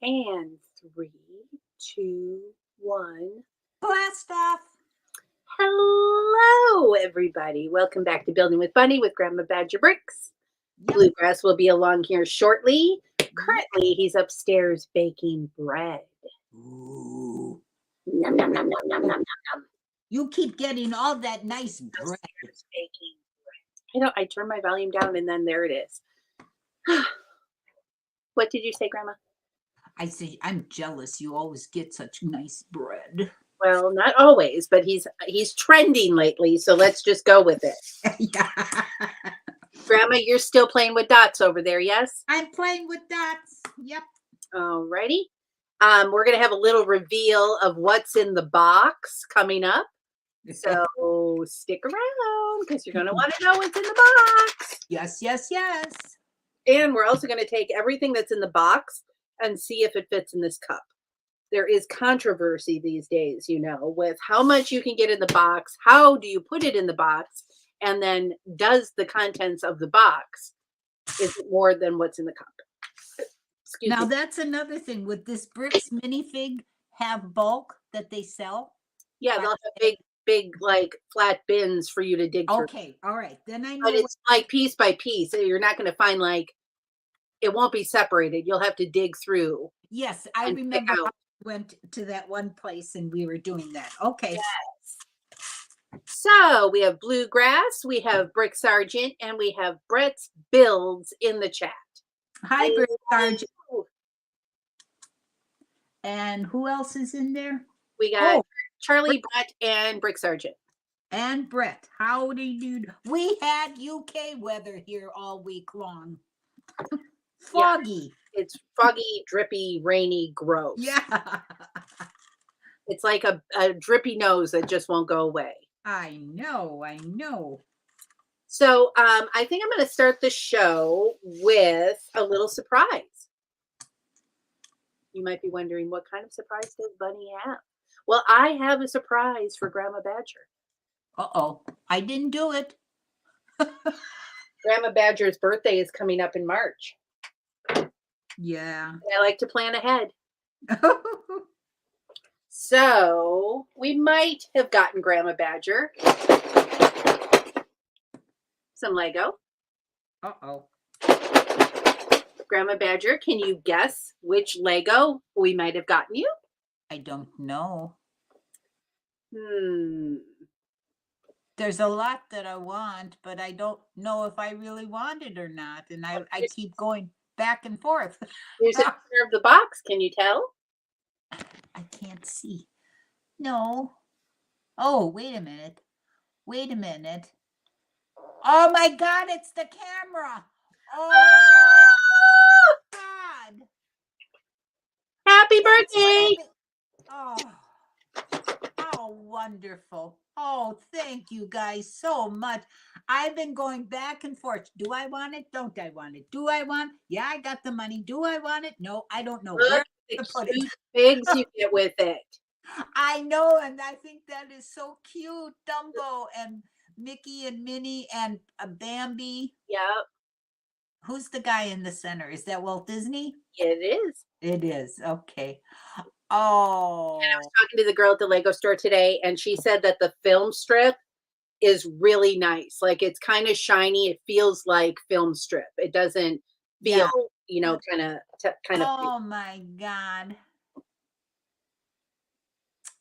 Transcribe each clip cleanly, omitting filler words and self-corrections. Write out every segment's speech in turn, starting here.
And three, two, one. Blast off. Hello, everybody. Welcome back to Building with Bunneh with Grandma Badger Bricks. Yep. Bluegrass will be along here shortly. Currently, he's upstairs baking bread. Ooh. Nom, nom, nom, nom, nom, nom, nom, nom. You keep getting all that nice bread. Upstairs baking bread. I turned my volume down and then there it is. What did you say, Grandma? I say, I'm jealous. You always get such nice bread. Well, not always, but he's trending lately, so let's just go with it. Yeah. Grandma, you're still playing with dots over there, yes? I'm playing with dots. Yep. Alrighty. We're gonna have a little reveal of what's in the box coming up. So stick around because you're gonna want to know what's in the box. Yes, yes, yes. And we're also gonna take everything that's in the box and see if it fits in this cup. There is controversy these days, with how much you can get in the box. How do you put it in the box? And then does the contents of the box, is it more than what's in the cup? Excuse me. That's another thing. Would this Bricks minifig have bulk that they sell? Yeah, they'll have big like flat bins for you to dig through. Okay, all right. Then I know. But it's like piece by piece. You're not going to find it won't be separated. You'll have to dig through. Yes, I remember I went to that one place and we were doing that. Okay. Yes. So we have Bluegrass, we have Brick Sargent, and we have Brett's Builds in the chat. Hi, Brick Sargent. And who else is in there? We got Charlie, Brett, and Brick Sargent. And Brett, how do you do? We had UK weather here all week long. Foggy. Yeah, it's foggy, drippy, rainy, gross. Yeah. It's like a drippy nose that just won't go away. I know. So I think I'm going to start the show with a little surprise. You might be wondering, what kind of surprise does Bunneh have? Well, I have a surprise for Grandma Badger. Uh-oh. I didn't do it. Grandma Badger's birthday is coming up in March. Yeah. And I like to plan ahead. So we might have gotten Grandma Badger some Lego. Uh-oh. Grandma Badger, can you guess which Lego we might have gotten you? I don't know. There's a lot that I want, but I don't know if I really want it or not. And I keep going back and forth. Here's a picture of the box. Can you tell? I can't see. No. Oh, wait a minute. Oh my God, it's the camera. Oh God. Happy birthday. Oh, how wonderful. Oh, thank you guys so much. I've been going back and forth. Do I want it? Don't I want it? Do I want? Yeah, I got the money. Do I want it? No, I don't know. Look where to put it. Figs you get with it. I know, and I think that is so cute. Dumbo and Mickey and Minnie and Bambi. Yep. Who's the guy in the center? Is that Walt Disney? It is. It is. Okay. Oh. And I was talking to the girl at the Lego store today, and she said that the film strip is really nice. Like, it's kind of shiny. It feels like film strip. It doesn't feel, kind of. Oh my God.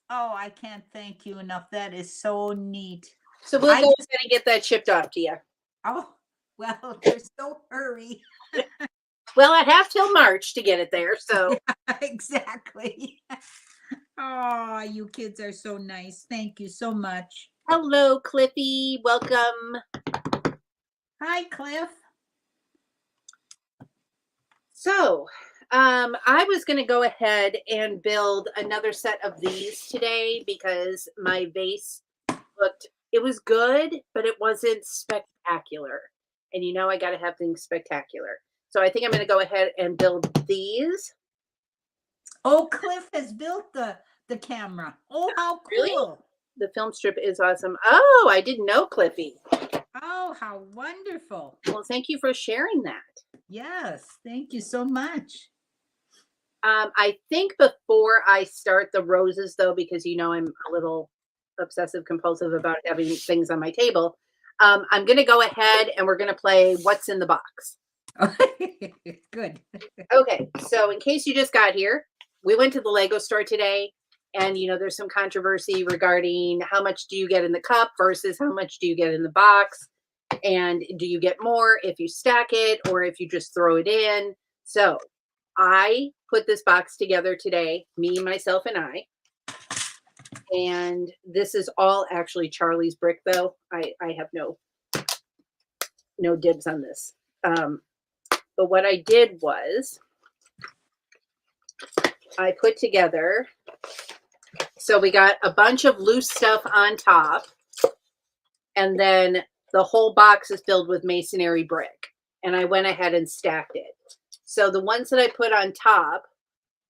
Oh, I can't thank you enough. That is so neat. So we'll go ahead and get that shipped off to you. Oh, well, there's no hurry. Well, I have till March to get it there, so. Yeah, exactly. Oh, you kids are so nice. Thank you so much. Hello, Cliffy. Welcome. Hi, Cliff. So, I was going to go ahead and build another set of these today because my vase it was good, but it wasn't spectacular. And I got to have things spectacular. So I think I'm going to go ahead and build these. Oh, Cliff has built the camera. Oh, how cool. Really? The film strip is awesome. Oh, I didn't know, Cliffy. Oh, how wonderful. Well, thank you for sharing that. Yes, thank you so much. I think before I start the roses, though, because I'm a little obsessive compulsive about having things on my table, I'm going to go ahead and we're going to play What's in the Box. Good. Okay, so in case you just got here, we went to the Lego store today, and there's some controversy regarding how much do you get in the cup versus how much do you get in the box, and do you get more if you stack it or if you just throw it in. So I put this box together today, me, myself, and I. And this is all actually Charlie's brick, though. I have no dibs on this. But what I did was I put together, so we got a bunch of loose stuff on top, and then the whole box is filled with masonry brick. And I went ahead and stacked it. So the ones that I put on top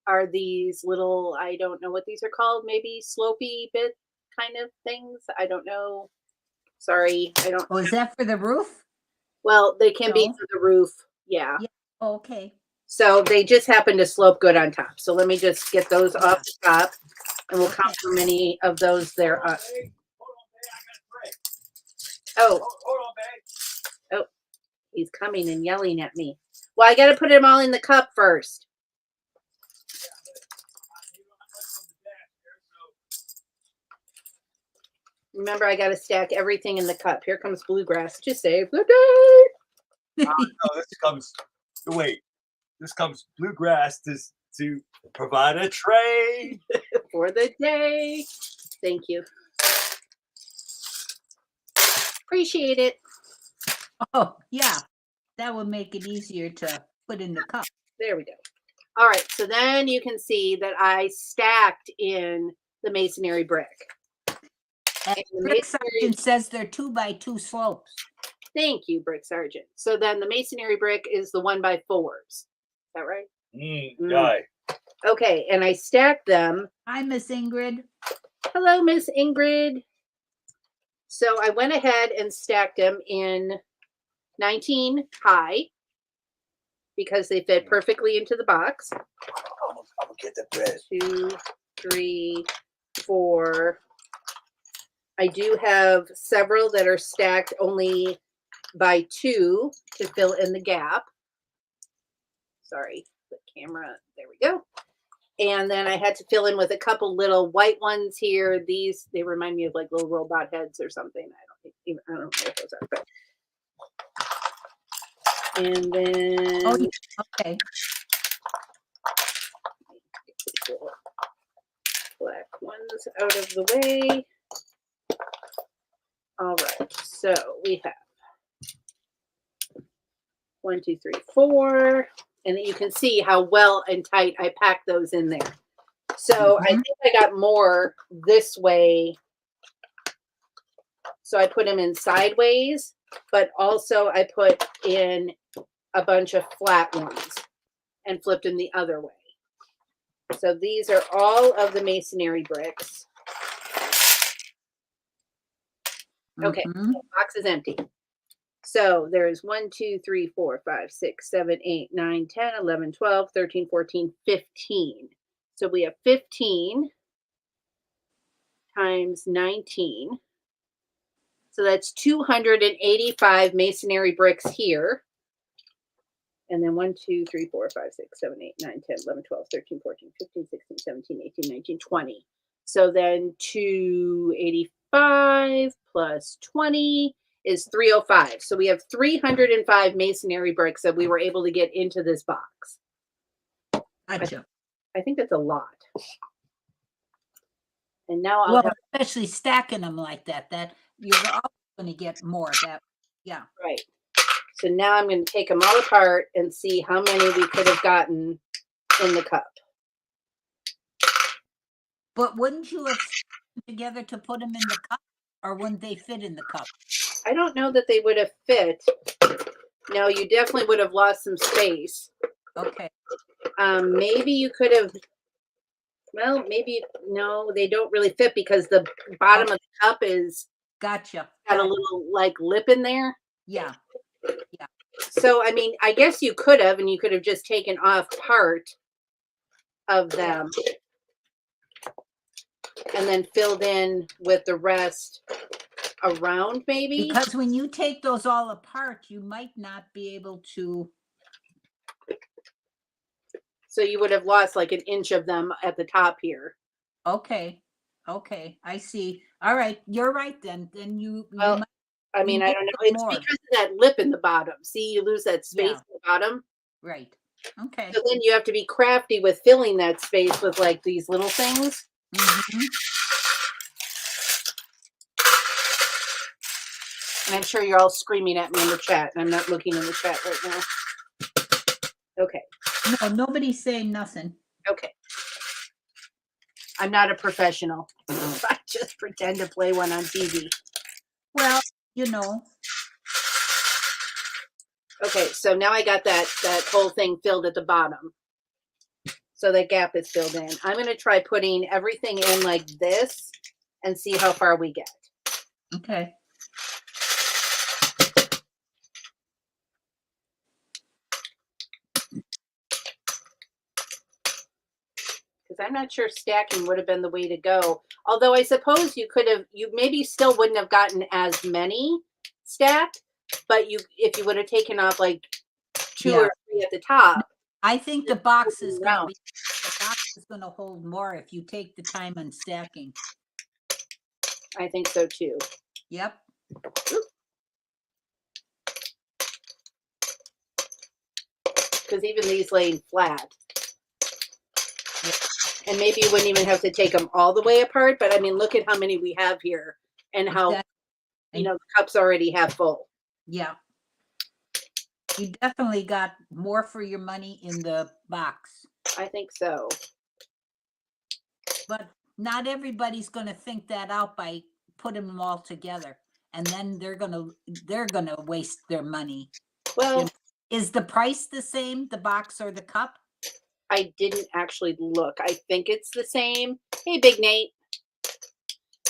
are these little, I don't know what these are called, maybe slopey bit kind of things. I don't know. Sorry, I don't. Oh, is that for the roof? Well, they can be No. for the roof. Yeah. Yeah. Okay. So they just happen to slope good on top. So let me just get those off the top, and we'll count how many of those there are. Oh, oh, he's coming and yelling at me. Well, I got to put them all in the cup first. Remember, I got to stack everything in the cup. Here comes Bluegrass to save the day. No, this comes. Wait, this comes Bluegrass to provide a tray For the day. Thank you. Appreciate it. Oh, yeah. That would make it easier to put in the cup. There we go. All right. So then you can see that I stacked in the masonry brick. And the Brick masonry- Sergeant says they're 2x2 slopes. Thank you, Brick Sergeant. So then the masonry brick is the 1x4s. Is that right? guy. Okay. And I stacked them. Hi, Miss Ingrid. Hello, Miss Ingrid. So I went ahead and stacked them in 19 high because they fit perfectly into the box. I'm gonna get the bread. 2, 3, 4. I do have several that are stacked only by 2 to fill in the gap. Sorry, the camera. There we go. And then I had to fill in with a couple little white ones here. These, they remind me of like little robot heads or something. I don't know what those are. But. And then. Oh, yeah. Okay. Black ones out of the way. All right, so we have 1, 2, 3, 4, and you can see how well and tight I packed those in there. So I think I got more this way. So I put them in sideways, but also I put in a bunch of flat ones and flipped them the other way. So these are all of the masonry bricks. Okay, the box is empty. So there's 1, 2, 3, 4, 5, 6, 7, 8, 9, 10, 11, 12, 13, 14, 15. So we have 15 times 19. So that's 285 masonry bricks here. And then 1, 2, 3, 4, 5, 6, 7, 8, 9, 10, 11, 12, 13, 14, 15, 16, 17, 18, 19, 20. So then 285 plus 20 is 305. So we have 305 masonry bricks that we were able to get into this box. Gotcha. I think that's a lot. And now I'll Well, especially stacking them like that you're always going to get more. Yeah. Right. So now I'm going to take them all apart and see how many we could have gotten in the cup. But wouldn't you have together to put them in the cup, or wouldn't they fit in the cup? I don't know that they would have fit. No, you definitely would have lost some space. Okay. Maybe you could have. Well, maybe no, they don't really fit because the bottom of the cup is Gotcha. got a little like lip in there. Yeah. So I mean, I guess you could have, and you could have just taken off part of them and then filled in with the rest around maybe. Because when you take those all apart, you might not be able to. So you would have lost like an inch of them at the top here. Okay. Okay. I see. All right. You're right then. Then you Well, might, I mean, I may don't know. lose It's more. because of that lip in the bottom. See, you lose that space Yeah. in the bottom. Right. Okay. So then you have to be crafty with filling that space with like these little things. Mhm. And I'm sure you're all screaming at me in the chat, and I'm not looking in the chat right now. Okay. No, nobody's saying nothing. Okay. I'm not a professional. I just pretend to play one on TV. Well, you know. Okay, so now I got that whole thing filled at the bottom. So that gap is filled in. I'm going to try putting everything in like this and see how far we get. Okay. Because I'm not sure stacking would have been the way to go. Although I suppose you could have, you maybe still wouldn't have gotten as many stacked, but if you would have taken off like two or three at the top. I think the box is going to around. be, the box is going to hold more if you take the time on stacking. I think so too. Yep. Because even these laying flat. And maybe you wouldn't even have to take them all the way apart, but I mean, look at how many we have here and how, Exactly. you know, the cup's already half full. Yeah. You definitely got more for your money in the box. I think so. But not everybody's going to think that out by putting them all together. And then they're going to waste their money. Well, is the price the same, the box or the cup? I didn't actually look. I think it's the same. Hey, Big Nate.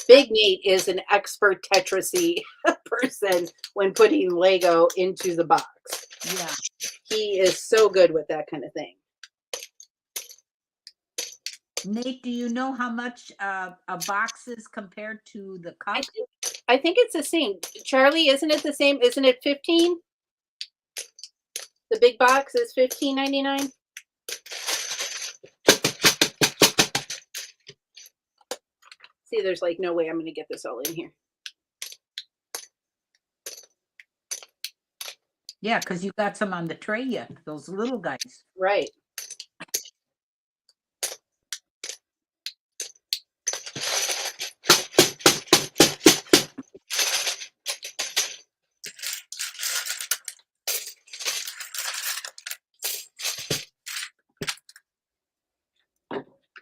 Big Nate is an expert Tetrisy person when putting Lego into the box. Yeah. He is so good with that kind of thing. Nate, do you know how much a box is compared to the cup? I think it's the same. Charlie, isn't it the same? Isn't it 15? The big box is $15.99. See, there's like no way I'm going to get this all in here. Yeah, because you got some on the tray yet, those little guys. Right.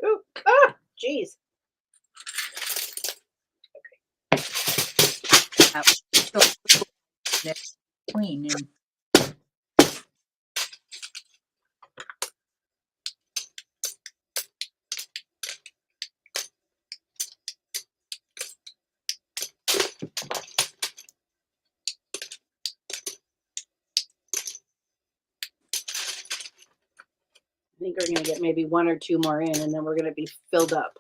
Ooh, ah, jeez. Queen and I think we're going to get maybe one or two more in, and then we're going to be filled up.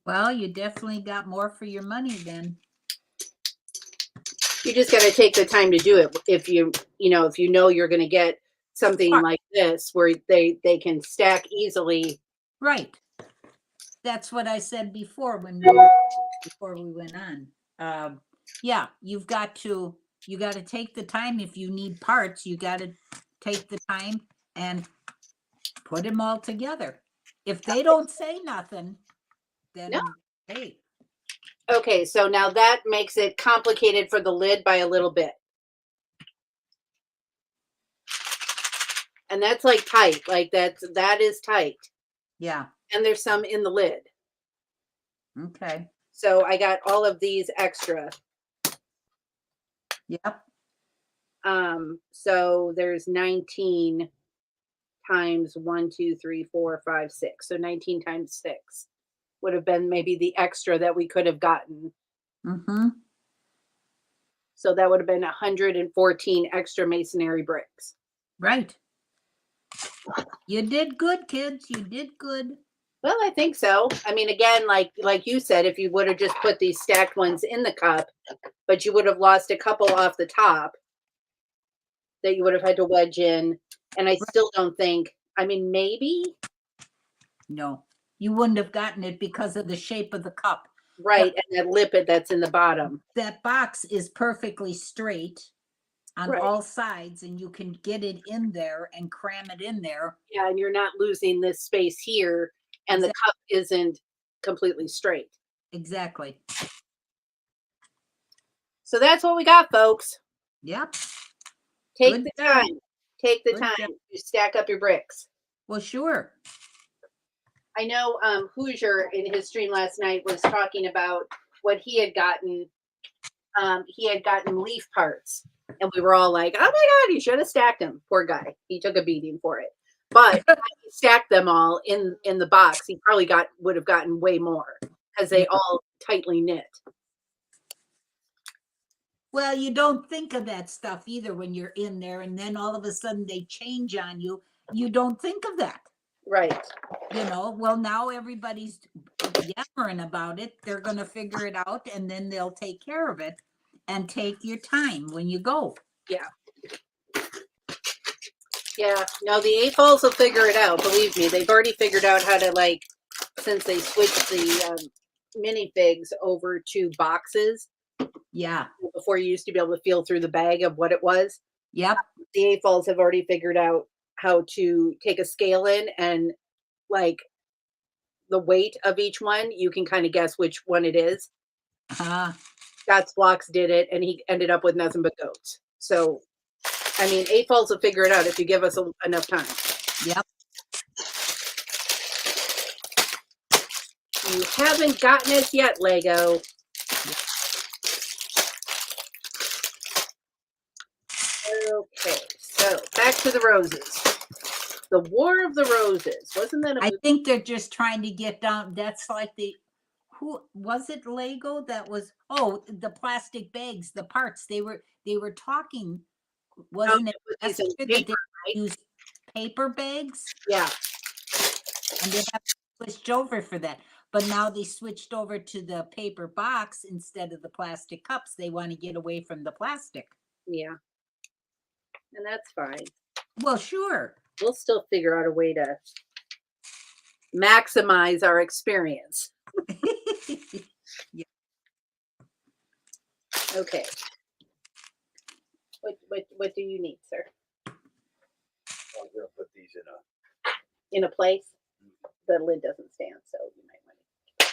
well, you definitely got more for your money then. You just got to take the time to do it. If you know you're going to get something like this where they can stack easily. Right. That's what I said before before we went on. Yeah, you got to take the time. If you need parts, you got to take the time and put them all together. If they don't say nothing, then hey. Okay, so now that makes it complicated for the lid by a little bit. And that's like tight, like that is tight. Yeah. And there's some in the lid. Okay. So I got all of these extra. Yep. So there's 19 times 1, 2, 3, 4, 5, 6. So 19 times 6 would have been maybe the extra that we could have gotten. Mm-hmm. So that would have been 114 extra masonry bricks. Right. You did good, kids. You did good. Well, I think so. I mean, again, like you said, if you would have just put these stacked ones in the cup, but you would have lost a couple off the top that you would have had to wedge in. And I still don't think, I mean, maybe, No, you wouldn't have gotten it because of the shape of the cup. right, and that lippet that's in the bottom. That box is perfectly straight on Right. all sides, and you can get it in there and cram it in there. Yeah, and you're not losing this space here, and the cup isn't completely straight. Exactly. So that's what we got, folks. Yep. Take Good the job. time. Take the Good time job. to stack up your bricks. Well, sure. I know Hoosier in his stream last night was talking about what he had gotten. He had gotten leaf parts, and we were all like, "Oh my god, he should have stacked them." Poor guy, he took a beating for it. But if he stacked them all in the box, he probably would have gotten way more because they all tightly knit. Well, you don't think of that stuff either when you're in there, and then all of a sudden they change on you. You don't think of that. Right. Well, now everybody's yammering about it. They're going to figure it out, and then they'll take care of it. And take your time when you go. Yeah. Yeah. No, the 8 balls will figure it out. Believe me, they've already figured out how to, since they switched the minifigs over to boxes. Yeah. Before you used to be able to feel through the bag of what it was. Yep. The 8 balls have already figured out how to take a scale in and the weight of each one. You can kind of guess which one it is. Scott's Blocks did it, and he ended up with nothing but goats. So, I mean, 8 balls will figure it out if you give us enough time. Yep. You haven't gotten it yet, Lego. Okay, so back to the roses. The War of the Roses. Wasn't that a I movie? think they're just trying to get down. That's like who was it? Lego that was. Oh, the plastic bags, the parts. They were talking. Wasn't it These in yesterday that paper, they right? use paper bags? Yeah. And they have switched over for that. But now they switched over to the paper box instead of the plastic cups. They want to get away from the plastic. Yeah. And that's fine. Well, sure. We'll still figure out a way to maximize our experience. Yeah. Okay. What do you need, sir? I'm gonna put these In a place? The lid doesn't stand, so you might want to.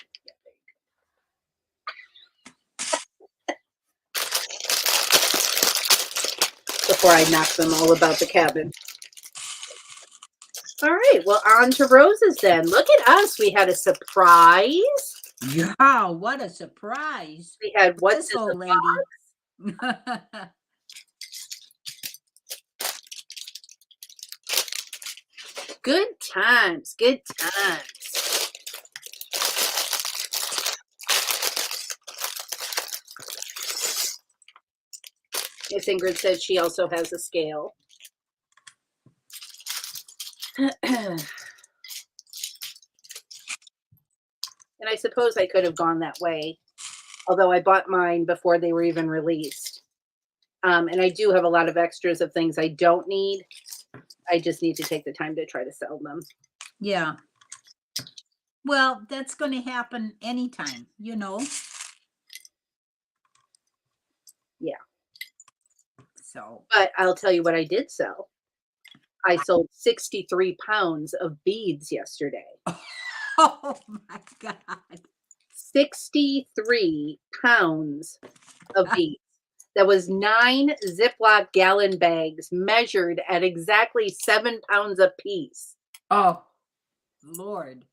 Before I knock them all about the cabin. All right, well, on to roses then. Look at us. We had a surprise. Yeah, what a surprise. We had what's This in old the lady. box? Good times. Good times. Miss Ingrid said she also has a scale. And I suppose I could have gone that way, although I bought mine before they were even released. And I do have a lot of extras of things I don't need. I just need to take the time to try to sell them. Yeah. Well, that's going to happen anytime, Yeah. So. But I'll tell you what I did sell. I sold 63 pounds of beads yesterday. Oh my God. 63 pounds of beads. That was 9 Ziploc gallon bags measured at exactly 7 pounds a piece. Oh, Lord.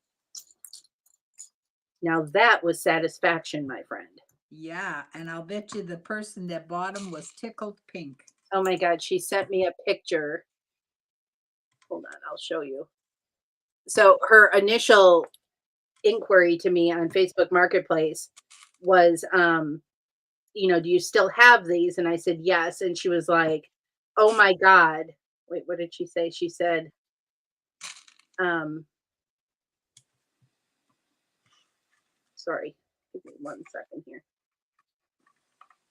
Now that was satisfaction, my friend. Yeah, and I'll bet you the person that bought them was tickled pink. Oh my God, she sent me a picture. Hold on, I'll show you. So her initial inquiry to me on Facebook Marketplace was, do you still have these? And I said, yes. And she was like, oh my God, wait, what did she say? She said, um, sorry, give me 1 second here.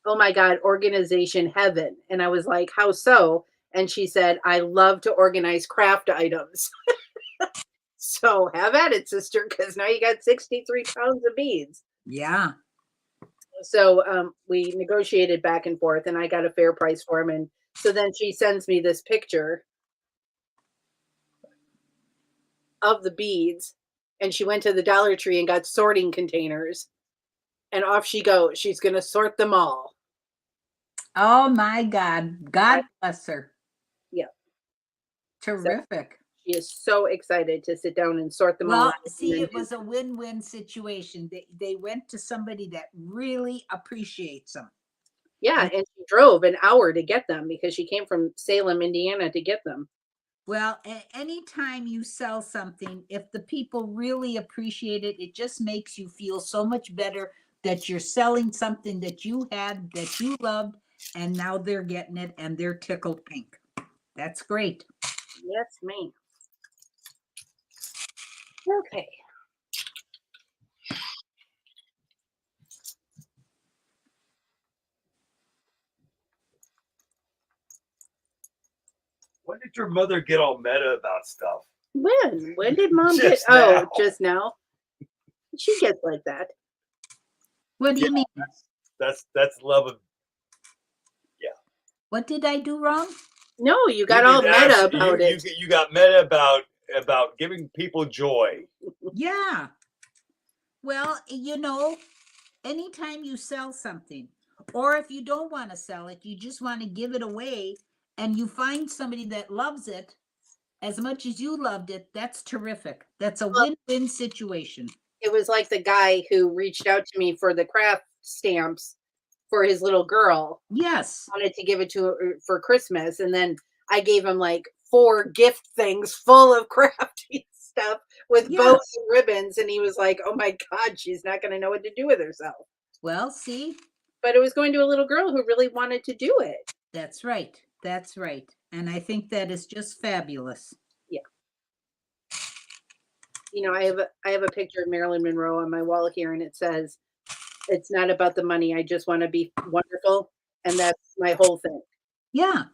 Oh my God, organization heaven. And I was like, how so? And she said, I love to organize craft items. So have at it, sister, because now you got 63 pounds of beads. Yeah. So we negotiated back and forth, and I got a fair price for them. And so then she sends me this picture of the beads, and she went to the Dollar Tree and got sorting containers, and off she goes. She's going to sort them all. Oh my God. God bless her. Yeah. Terrific. She is so excited to sit down and sort them all Well, out. see, it was a win-win situation. They went to somebody that really appreciates them. Yeah, and she drove an hour to get them because she came from Salem, Indiana to get them. Well, anytime you sell something, if the people really appreciate it, it just makes you feel so much better that you're selling something that you had, that you loved, and now they're getting it and they're tickled pink. That's great. Yes, ma'am. Okay. When did your mother get all meta about stuff? When? When did mom get? Just Oh, now. just now. She gets like that. What do you mean? That's love of. What did I do wrong? No, you got all meta about it. You got meta about giving people joy. Yeah. Well, anytime you sell something, or if you don't want to sell it, you just want to give it away, and you find somebody that loves it as much as you loved it, that's terrific. That's a win-win situation. It was like the guy who reached out to me for the craft stamps for his little girl. Yes. Wanted to give it to her for Christmas, and then I gave him like 4 gift things full of crafty stuff with bows and ribbons, and he was like, oh my God, she's not going to know what to do with herself. Well, see? But it was going to a little girl who really wanted to do it. That's right. That's right. And I think that is just fabulous. Yeah. You know, I have a picture of Marilyn Monroe on my wall here, and it says, it's not about the money. I just want to be wonderful. And that's my whole thing. Yeah.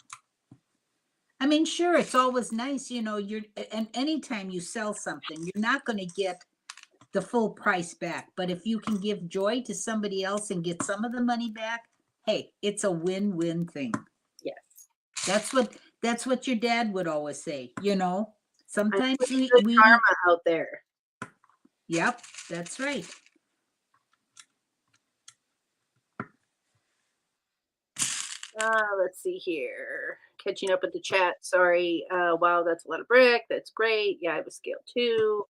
I mean, sure, it's always nice, and anytime you sell something, you're not going to get the full price back. But if you can give joy to somebody else and get some of the money back, hey, it's a win-win thing. Yes. That's what your dad would always say, Sometimes we karma out there. Yep, that's right. Let's see here. Catching up with the chat. Sorry. Wow, that's a lot of brick. That's great. Yeah, I have a scale too.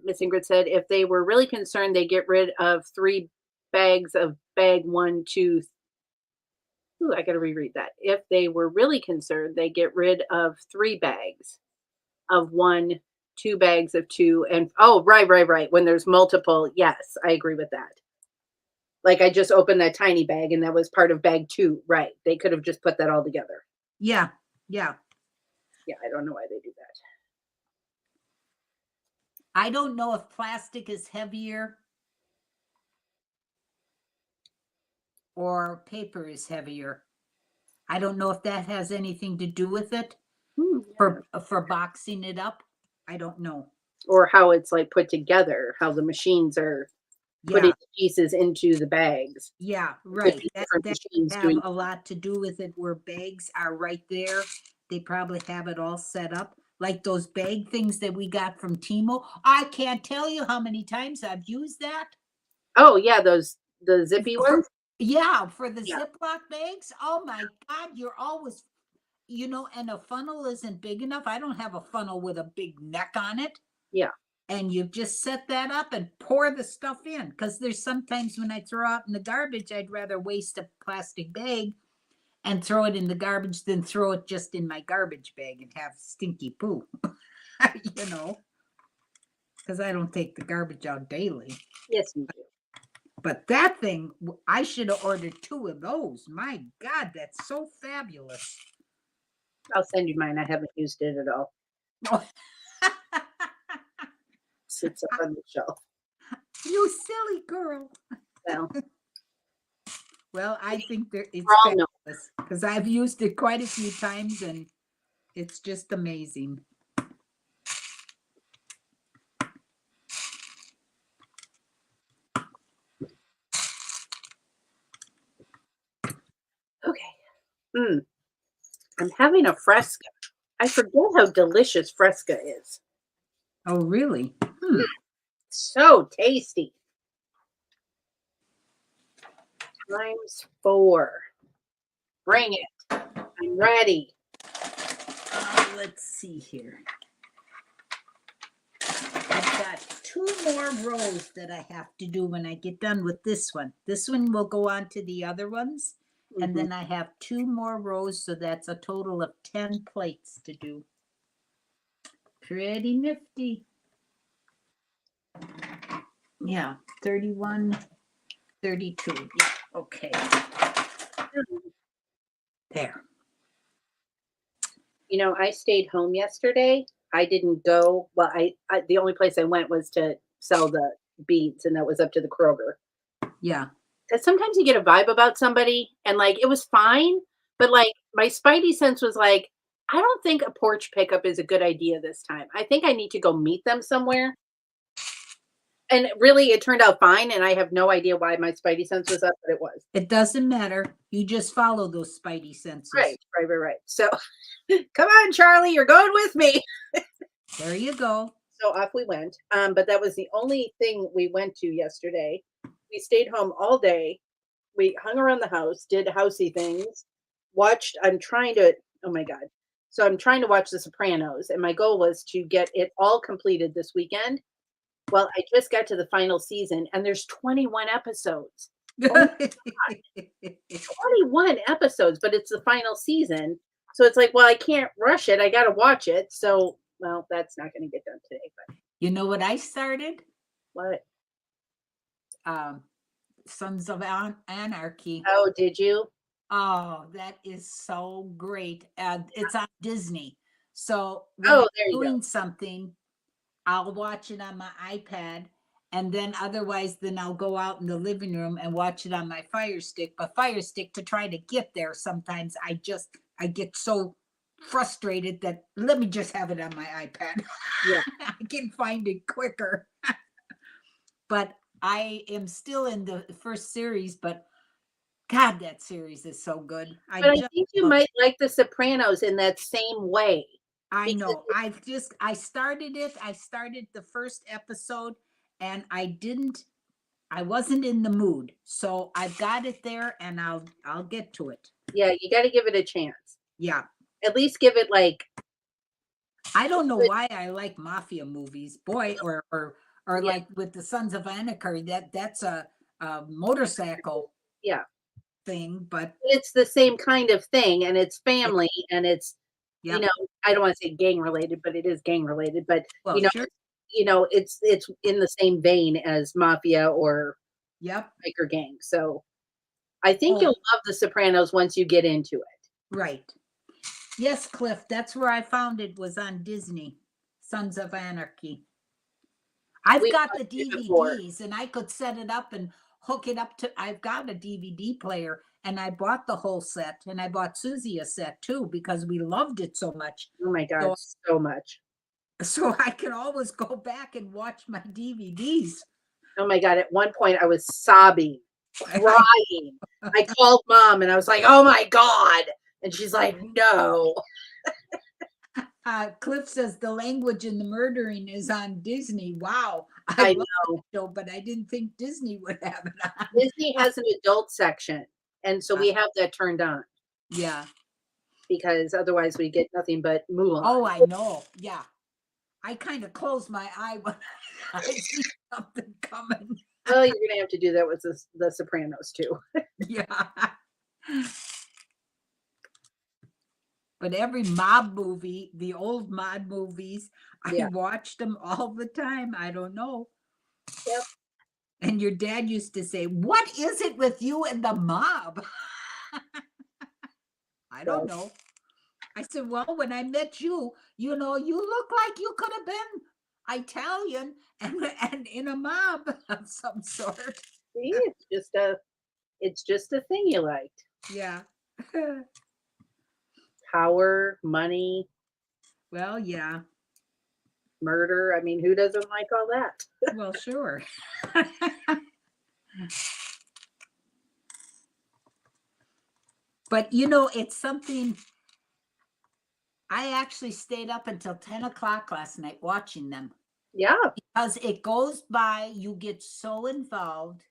Miss Ingrid said if they were really concerned, they get rid of 3 bags of bag 1, 2. Ooh, I gotta reread that. If they were really concerned, they get rid of 3 bags of 1, 2 bags of 2, and right. When there's multiple, yes, I agree with that. Like I just opened that tiny bag and that was part of bag 2. Right. They could have just put that all together. Yeah. Yeah. Yeah. I don't know why they do that. I don't know if plastic is heavier or paper is heavier. I don't know if that has anything to do with it for boxing it up. I don't know. Or how it's like put together, how the machines are putting the pieces into the bags. Yeah, right. That have a lot to do with it where bags are right there. They probably have it all set up. Like those bag things that we got from Timo. I can't tell you how many times I've used that. Oh, yeah, the zippy ones? Yeah, for the Ziploc bags. Oh my God, you're always, and a funnel isn't big enough. I don't have a funnel with a big neck on it. Yeah. And you just set that up and pour the stuff in. Because there's sometimes when I throw out in the garbage, I'd rather waste a plastic bag and throw it in the garbage than throw it just in my garbage bag and have stinky poo. Because I don't take the garbage out daily. Yes, you do. But that thing, I should have ordered 2 of those. My God, that's so fabulous. I'll send you mine. I haven't used it at all. Sits up on the shelf. You silly girl. Well, Well, I think it's all know. fabulous because I've used it quite a few times and it's just amazing. Okay. I'm having a Fresca. I forget how delicious Fresca is. Oh, really? So tasty. ×4. Bring it. I'm ready. Let's see here. I've got 2 more rows that I have to do when I get done with this one. This one will go on to the other ones. And then I have 2 more rows, so that's a total of 10 plates to do. Pretty nifty. Yeah, 31, 32. Yeah, okay. There. You know, I stayed home yesterday. I didn't go. Well, I the only place I went was to sell the beads, and that was up to the Kroger. Yeah. Because sometimes you get a vibe about somebody, and like it was fine, but like my spidey sense was like, I don't think a porch pickup is a good idea this time. I think I need to go meet them somewhere. And really, it turned out fine, and I have no idea why my spidey sense was up, but it was. It doesn't matter. You just follow those spidey senses. Right. So, come on, Charlie, you're going with me. There you go. So off we went. But that was the only thing we went to yesterday. We stayed home all day. We hung around the house, did housey things, watched. Oh my God. So I'm trying to watch The Sopranos, and my goal was to get it all completed this weekend. Well, I just got to the final season, and there's 21 episodes. 21 episodes, but it's the final season. So it's like, well, I can't rush it. I got to watch it. So, well, that's not going to get done today. But You know what I started? what? Sons of Anarchy. Oh, did you? Oh, that is so great. It's on Disney. So when Oh, I'm there you doing go. something, I'll watch it on my iPad. And then otherwise, then I'll go out in the living room and watch it on my Fire Stick. But Fire Stick, to try to get there, sometimes I get so frustrated that let me just have it on my iPad. Yeah. I can find it quicker. But I am still in the first series, but God, that series is so good. But I think you might like The Sopranos in that same way. I because know. I started it. I started the first episode and I wasn't in the mood. So I've got it there and I'll get to it. Yeah, you got to give it a chance. Yeah. At least give it like. I don't know why I like mafia movies, boy, or Yeah. like with the Sons of Anarchy. That's a motorcycle Yeah. thing, but It's the same kind of thing, and it's family, and it's, yeah. I don't want to say gang related, but it is gang related. But Well, sure. it's in the same vein as mafia or Yep. biker gang. So I think Oh. you'll love The Sopranos once you get into it. Right. Yes, Cliff, that's where I found it, was on Disney, Sons of Anarchy. I've got the DVDs and I could set it up and hook it up to, I've got a DVD player and I bought the whole set and I bought Susie a set too because we loved it so much. Oh my God, so much. So I can always go back and watch my DVDs. Oh my God, at one point I was sobbing, crying. I called Mom and I was like, oh my God. And she's like, no. Cliff says the language in the murdering is on Disney. Wow. I love know. that show, but I didn't think Disney would have it on. Disney has an adult section. And so we have that turned on. Yeah. Because otherwise we get nothing but Mulan. Oh, I know. Yeah. I kind of close my eye when I see something coming. Well, you're going to have to do that with the Sopranos too. Yeah. But every mob movie, the old mob movies, I watched them all the time. I don't know. Yep. And your dad used to say, what is it with you and the mob? I don't know. I said, well, when I met you, you know, you look like you could have been Italian and in a mob of some sort. See, it's just a thing you liked. Yeah. Power, money, Well, yeah. murder. I mean, who doesn't like all that? Well, sure. But you know, it's something I actually stayed up until 10 o'clock last night watching them Yeah. because it goes by, you get so involved.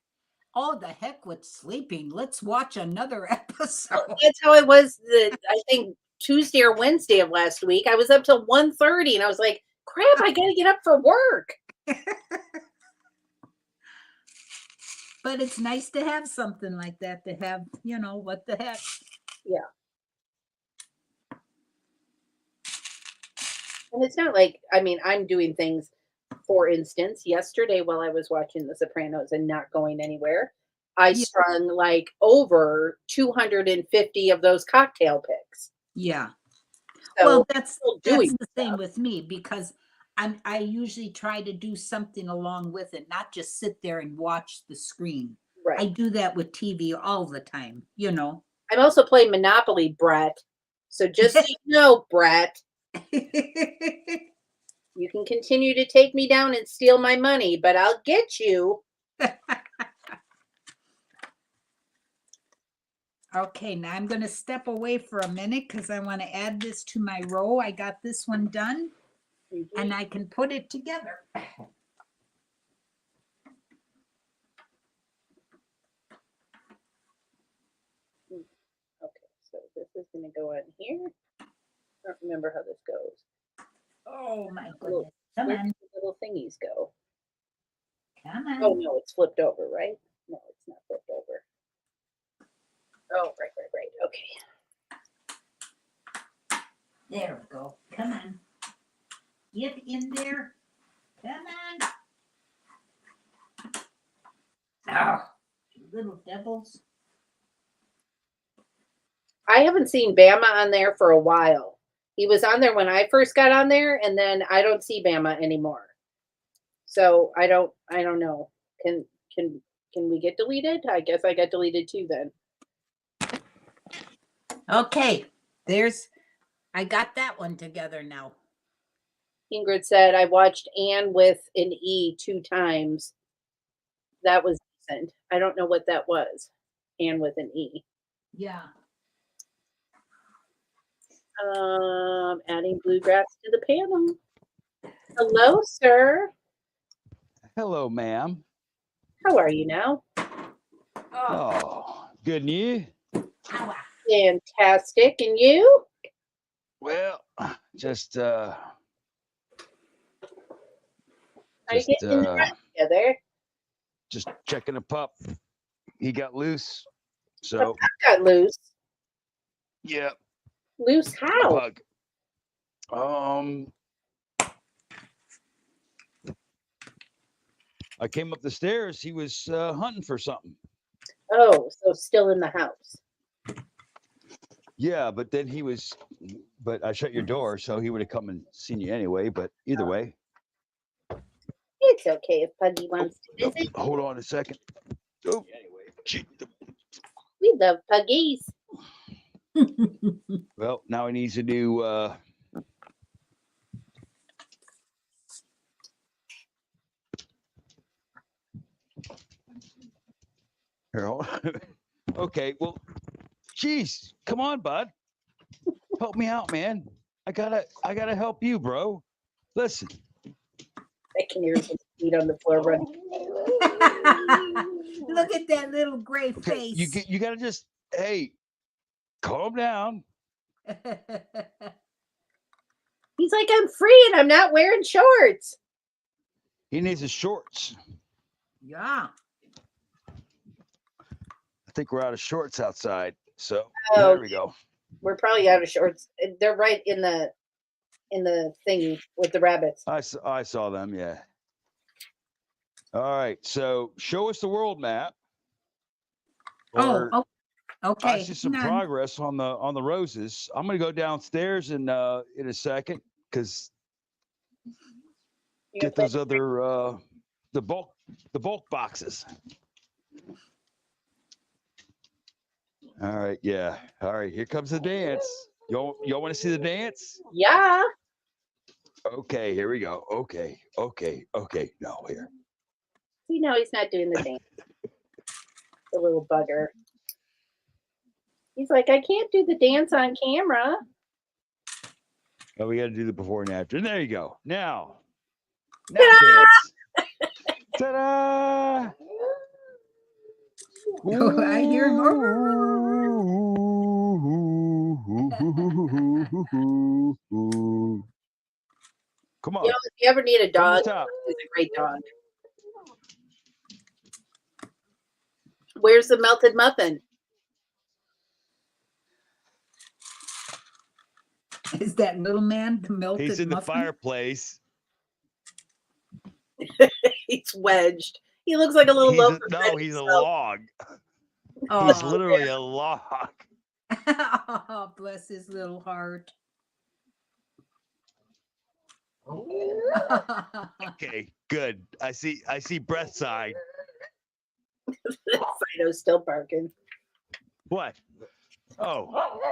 Oh, the heck with sleeping. Let's watch another episode. That's how it was I think Tuesday or Wednesday of last week. I was up till 1:30 and I was like, crap, I gotta get up for work. But it's nice to have something like that, to have, you know, what the heck. Yeah. And it's not like, I mean, I'm doing things, for instance, yesterday while I was watching The Sopranos and not going anywhere, I Yeah. strung like over 250 of those cocktail picks. Yeah. So Well, that's still doing the same stuff. with me because I usually try to do something along with it, not just sit there and watch the screen. I Right. do that with TV all the time, you know. I'm also playing Monopoly, Brett. So just so you know, Brett, you can continue to take me down and steal my money, but I'll get you. Okay, now I'm going to step away for a minute because I want to add this to my row. I got this one done and I can put it together. Okay, so this is going to go in here. I don't remember how this goes. Oh my Little, goodness. Come where on. do the little thingies go? Come Oh on. no, it's flipped over, right? No, it's not flipped over. Oh, right. Okay. There we go. Come on. Get in there. Come on. Oh, you little devils. I haven't seen Bama on there for a while. He was on there when I first got on there, and then I don't see Bama anymore. So I don't know. Can can we get deleted? I guess I got deleted too then. Okay, I got that one together now. Ingrid said I watched Anne with an E 2 times. That was decent. I don't know what that was. Anne with an E. Yeah. Adding bluegrass to the panel. Hello, sir. Hello, ma'am. How are you now? Oh, good and you? Fantastic. And you? Well, just Are you getting in the rest together? just checking a pup. He got loose. The So pup got loose. yeah, Loose how? pug. I came up the stairs. He was hunting for something. Oh, so still in the house. Yeah, but then but I shut your door, so he would have come and seen you anyway. But either way, It's okay if Puggy wants to visit. hold on a second. Oh, We love puggies. well, now he needs a new. Here, hold on. Okay, well, geez, come on, bud. Help me out, man. I gotta help you, bro. Listen. I can hear his feet on the floor running. Look at that little gray Okay, face. you gotta just calm down. He's like, I'm free and I'm not wearing shorts. He needs his shorts. Yeah. I think we're out of shorts outside. So Oh, there we go. we're probably out of shorts. They're right in the thingy with the rabbits. I saw them, yeah. All right, so show us the world map. Or Oh, Okay. I see some hang on. progress on the roses. I'm gonna go downstairs in a second because You get gonna those other the bulk boxes. All right, yeah. All right, here comes the dance. Y'all want to see the dance? Yeah. Okay, here we go. Okay. No, here. See, no, he's not doing the dance. The little bugger. He's like, I can't do the dance on camera. Oh, we got to do the before and after. There you go. Now dance. Ta-da! I hear him. Come on. You know, if you ever need a From dog, the top. he's a great dog. Where's the melted muffin? Is that little man the melted He's in the muffin? fireplace. He's wedged. He looks like a little loaf of bread He's a himself. log. Oh, He's literally a log. oh, bless his little heart. Okay, good. I see breath sign. Fido's still barking. What? Oh.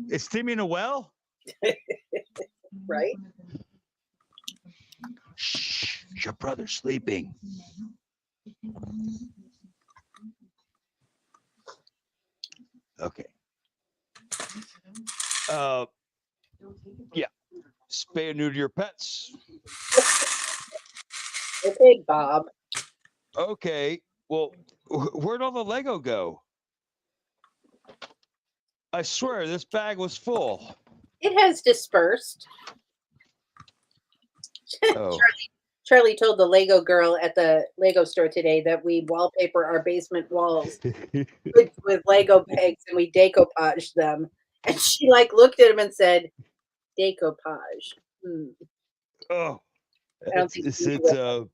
Is Timmy in a well? Right? Shh, your brother's sleeping. Okay. Yeah. Spay and neuter your pets. Okay, Bob. Okay. Well, where'd all the Lego go? I swear this bag was full. It has dispersed. Oh. Charlie told the Lego girl at the Lego store today that we wallpaper our basement walls with Lego pegs and we decoupage them. And she looked at him and said, decoupage. Oh. I don't think It's you knew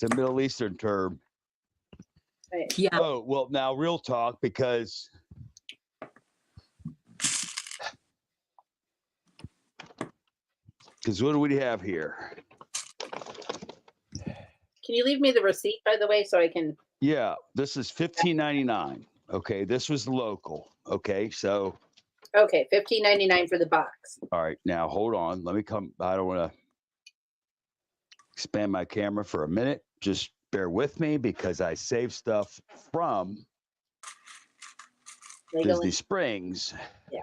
a Middle Eastern term. Right. Yeah. Oh, well, now real talk, because what do we have here? Can you leave me the receipt, by the way, so I can? Yeah, this is $15.99. Okay, this was local. Okay, so. Okay, $15.99 for the box. All right, now hold on. Let me come. I don't want to expand my camera for a minute. Just bear with me because I saved stuff from Disney Springs. Yeah.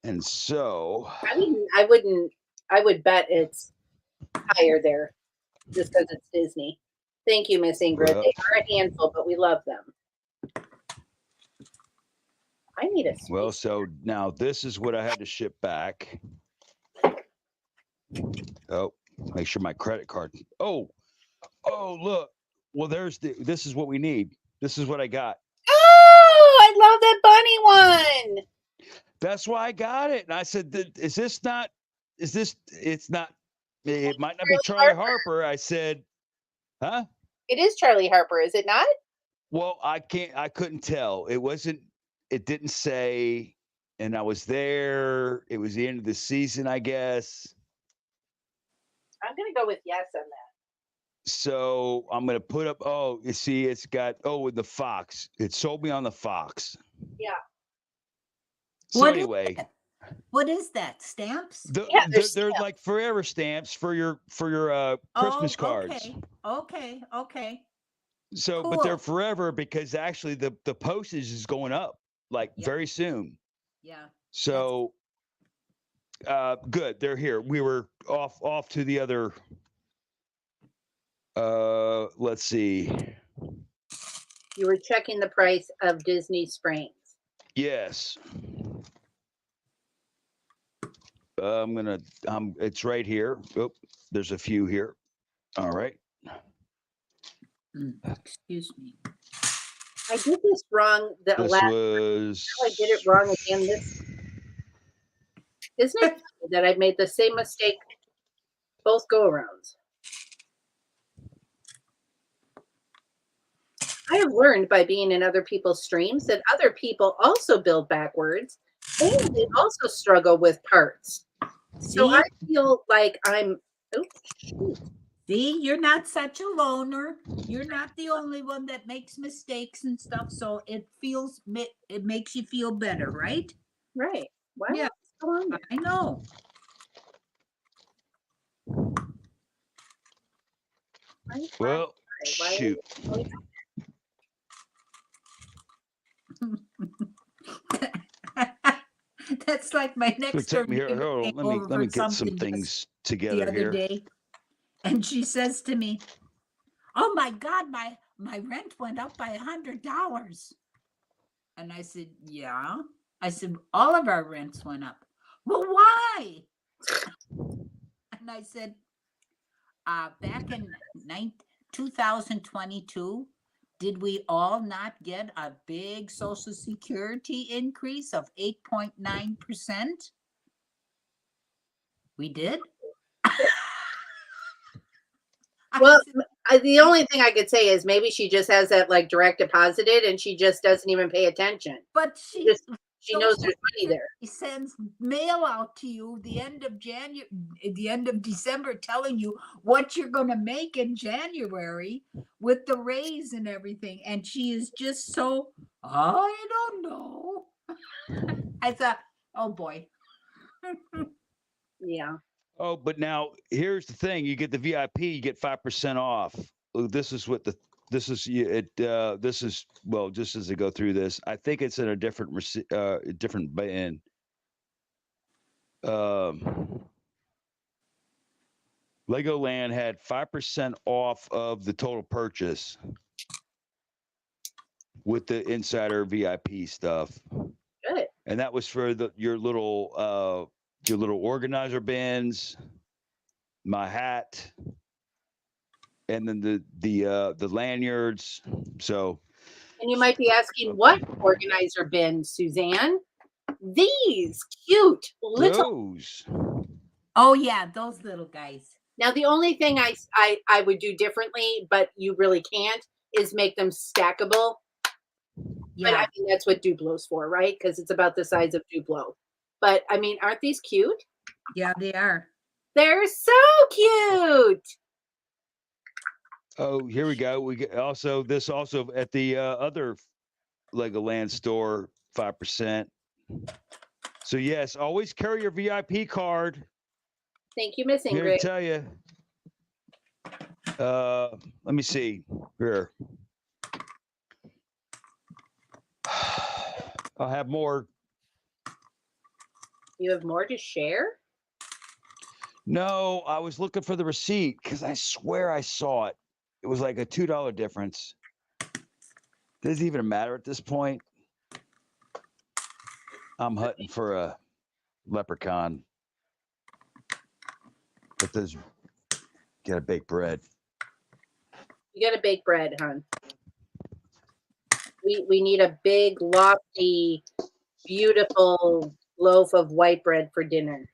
And so. I would bet it's higher there just because it's Disney. Thank you, Miss Ingrid. Well, they are a handful, but we love them. I need a space. Well, so now this is what I had to ship back. Oh, make sure my credit card. Oh, look. Well, this is what we need. This is what I got. Oh, I love that bunny one. That's why I got it. And I said, it's not, it might not be Charlie Harper. I said, huh? It is Charlie Harper, is it not? Well, I couldn't tell. It didn't say, and I was there. It was the end of the season, I guess. I'm going to go with yes on that. So I'm going to put up, you see, it's got, with the Fox. It sold me on the Fox. Yeah. So anyway. What is that? Stamps? They're like forever stamps for your Christmas cards. Okay. So, cool. But they're forever because actually the postage is going up very soon. Yeah. So, good. They're here. We were off to the other. Let's see. You were checking the price of Disney Springs. Yes. It's right here. Oh, there's a few here. All right. Excuse me. I did this wrong. I did it wrong again. Isn't it funny that I made the same mistake both go-arounds? I have learned by being in other people's streams that other people also build backwards and they also struggle with parts. So I See, feel like I'm, oops, shoot. see, you're not such a loner. You're not the only one that makes mistakes and stuff. So it it makes you feel better, right? Right. Why Yeah, won't this go on there? I know. Well, Why shoot. won't That's like my It's gonna next door take me here. neighbor Hold came on. Let me over let me for get some something things the together other here. day, and she says to me, "Oh my God, my rent went up by $100." And I said, "Yeah." I said, "All of our rents went up." "Well, why?" And I said, back in 2022, did we all not get a big Social Security increase of 8.9%? We did. I Well, said, the only thing I could say is maybe she just has that like direct deposited and she just doesn't even pay attention. but Just she knows Social there's money there. Security sends mail out to you the end of the end of December, telling you what you're going to make in January with the raise and everything. And she is just so, I don't know. I thought, oh boy. Yeah. Oh, but now here's the thing: you get the VIP, you get 5% off. Oh, this is what the this is this is well. Just as I go through this, I think it's in a different different band. Legoland had 5% off of the total purchase with the insider VIP stuff, Good. and that was for your little organizer bins, my hat, and then the lanyards. So And you might be asking what organizer bin, Suzanne? These cute little. those. Oh yeah, those little guys. Now the only thing I would do differently, but you really can't, is make them stackable. But I Yeah, mean that's what Duplo's for, right? Because it's about the size of Duplo. But I mean, aren't these cute? yeah, they are. They're so cute. Oh, here we go. We get also this also at the other Legoland store, 5%. So yes, always carry your VIP card. Thank you, Miss I'm here to Ingrid. tell you. Let me see here. I'll have more. You have more to share? No, I was looking for the receipt because I swear I saw it. It was like a $2 difference. Does it even matter at this point? I'm hunting for a leprechaun. But there's gotta bake bread. You gotta bake bread, hon. We need a big, lofty, beautiful loaf of white bread for dinner.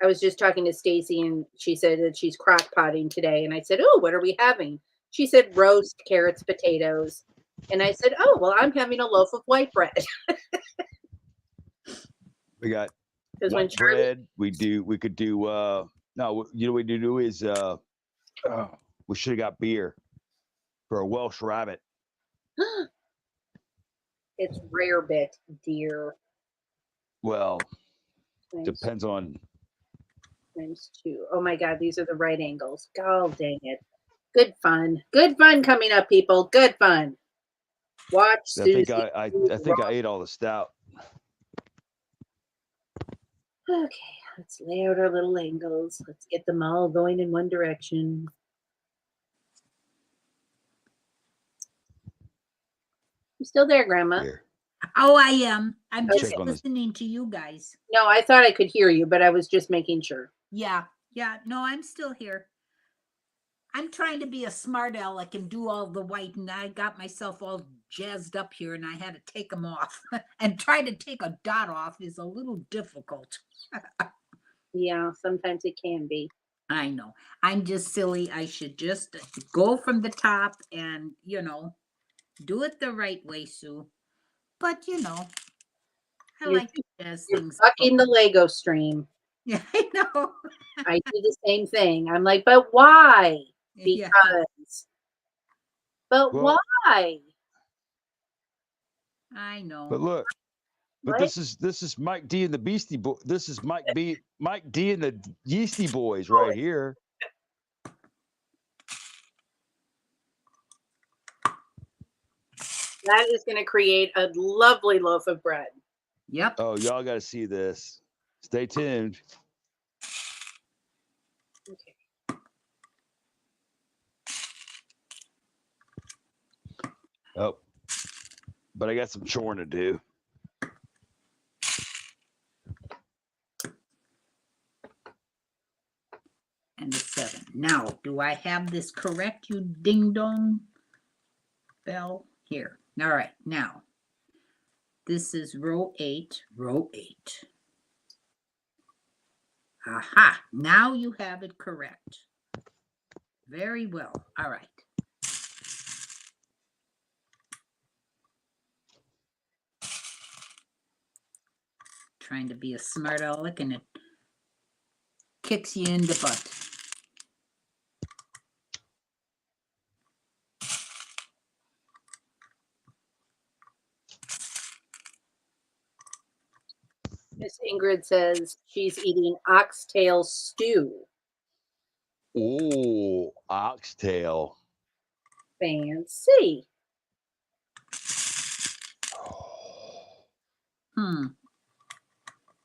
I was just talking to Stacy and she said that she's crock potting today. And I said, "Oh, what are we having?" She said, "Roast, carrots, potatoes." And I said, "Oh, well, I'm having a loaf of white bread." We got Because when white Charlie, bread. We could do no, you know what we do is we should have got beer for a Welsh rabbit. it's rare bit, dear. Well, Times, depends on times two. Oh my God, these are the right angles. God dang it. Good fun. Good fun coming up, people. Good fun. Watch I think Susie. I think I ate all the stout. Okay, let's lay out our little angles. Let's get them all going in one direction. You still there, Grandma? Here. Oh, I am. I'm Okay. just Check on this. listening to you guys. No, I thought I could hear you, but I was just making sure. Yeah, yeah. No, I'm still here. I'm trying to be a smart aleck and do all the white, and I got myself all jazzed up here, and I had to take them off. And try to take a dot off is a little difficult. Yeah, sometimes it can be. I know. I'm just silly. I should just go from the top and, do it the right way, Sue. But, I You're like as you're things go. bucking the Lego stream. Yeah, I know. I do the same thing. I'm like, but why? Yeah, Because. But Well, why? I know. but look, but What? this is Mike D and the Beastie Boy. This is Mike D and the Yeasty Boys right here. That is going to create a lovely loaf of bread. Yep. Oh, y'all got to see this. Stay tuned. Okay. Oh, but I got some choring to do. And a 7. Now, do I have this correct, you ding dong bell? Here. All right. Now, this is row 8. Row 8. Aha. Now you have it correct. Very well. All right. Trying to be a smart aleck and it kicks you in the butt. Miss Ingrid says she's eating oxtail stew. Oh, oxtail. Fancy.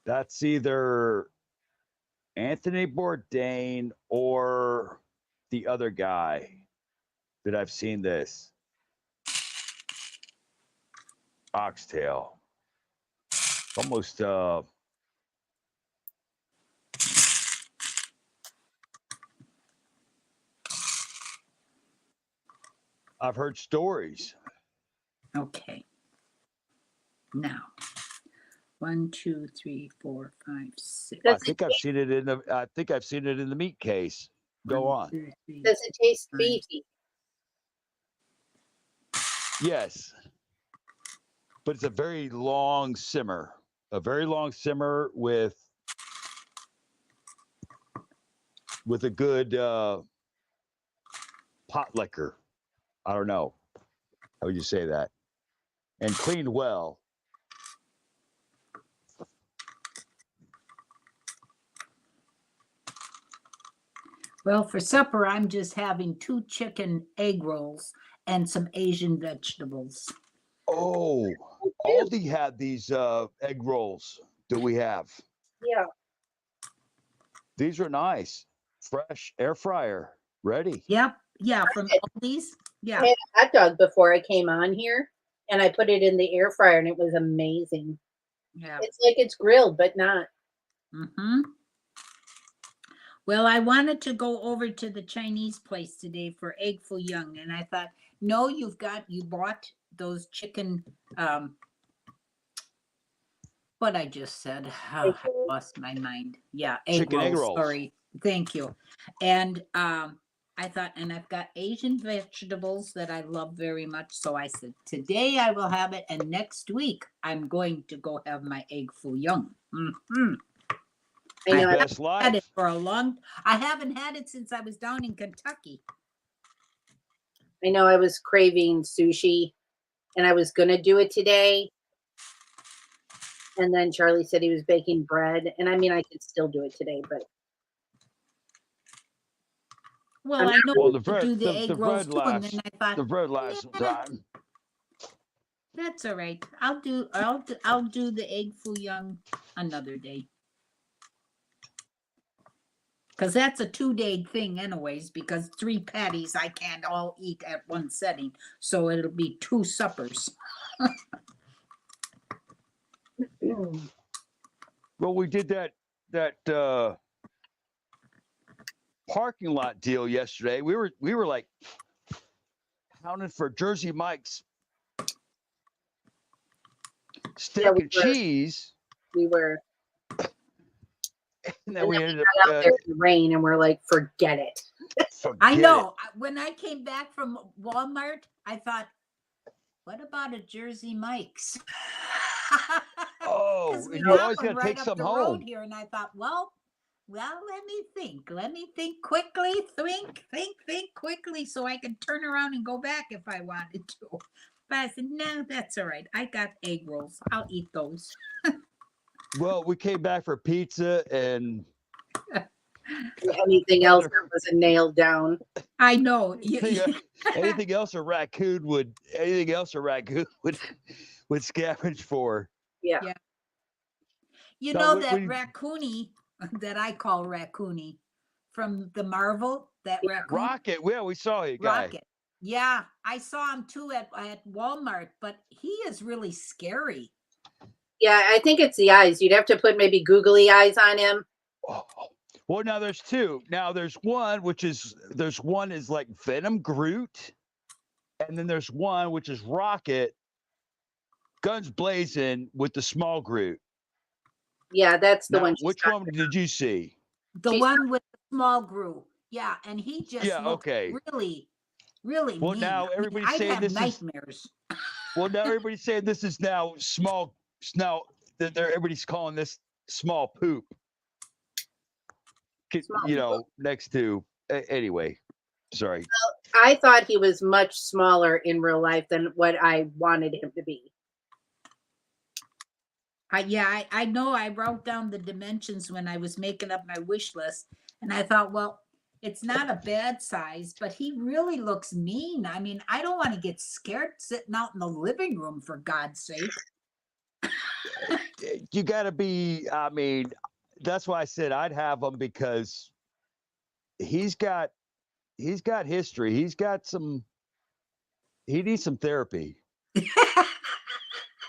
That's either Anthony Bourdain or the other guy that I've seen this. Oxtail. Almost I've heard stories. Okay. Now, 1, 2, 3, 4, 5, 6. I think I've seen it in the meat case. Go 1, on. 2, 3, Does it taste 5. beefy? Yes. But it's a very long simmer. A very long simmer with a good pot liquor. I don't know. How would you say that? And cleaned well. Well, for supper, I'm just having 2 chicken egg rolls and some Asian vegetables. Oh, Aldi had these egg rolls that we have. Yeah. These are nice. Fresh air fryer. Ready. Yep. Yeah, from Aldi's. Yeah. I had a hot dog before I came on here, and I put it in the air fryer, and it was amazing. Yeah. It's like it's grilled, but not. Mm-hmm. Well, I wanted to go over to the Chinese place today for egg foo young, and I thought, no, you bought those chicken, what I just said. Oh, I lost my mind. Yeah, Chicken egg rolls. Sorry. Thank you. And I thought, and I've got Asian vegetables that I love very much. So I said, today I will have it, and next week I'm going to go have my egg foo young. Mm-hmm. I know. I Best haven't had it life. for I haven't had it since I was down in Kentucky. I know. I was craving sushi, and I was gonna do it today. And then Charlie said he was baking bread, and I mean, I could still do it today, but Well, I know the to bread, do the egg the rolls bread too, and lasts. then I thought The bread lasts some time. that's all right. I'll do the egg foo young another day. Because that's a 2-day thing anyways, because 3 patties I can't all eat at one setting. So it'll be 2 suppers. Well, we did that parking lot deal yesterday. We were like pounding for Jersey Mike's steak and cheese. we were. And then And we then ended got out there in the rain and we're like, forget it. I forget know. When I came back from Walmart, I thought, what about a Jersey Mike's? Oh, Because we and you have always one gotta right take up some the road home. here, and I thought, well, let me think. Let me think quickly. Think quickly, so I can turn around and go back if I wanted to. But I said, no, that's all right. I got egg rolls. I'll eat those. Well, we came back for pizza and Anything else other that wasn't nailed down. I know. anything else a raccoon would scavenge for. Yeah. Yeah. You No, know we- that we- raccoony that I call raccoony from the Marvel, that raccoon Rocket. Yeah, we saw it, guy. Rocket. Yeah, I saw him too at Walmart, but he is really scary. Yeah, I think it's the eyes. You'd have to put maybe googly eyes on him. Oh. Well, now there's two. Now there's one is like Venom Groot, and then there's one which is Rocket, guns blazing with the small Groot. Yeah, that's the Now, one. which one did you see? The She's one with the small Gru. Yeah, and he just Yeah, looked okay. really, really Well, mean. now I mean, everybody's I'd saying have this is nightmares. well. Now everybody's saying this is now small. Now everybody's calling this small poop. Small Next to anyway. Sorry. I thought he was much smaller in real life than what I wanted him to be. I know I wrote down the dimensions when I was making up my wish list, and I thought, well, it's not a bad size, but he really looks mean. I mean, I don't want to get scared sitting out in the living room, for God's sake. You got to be. I mean, that's why I said I'd have him because he's got history. He needs some therapy.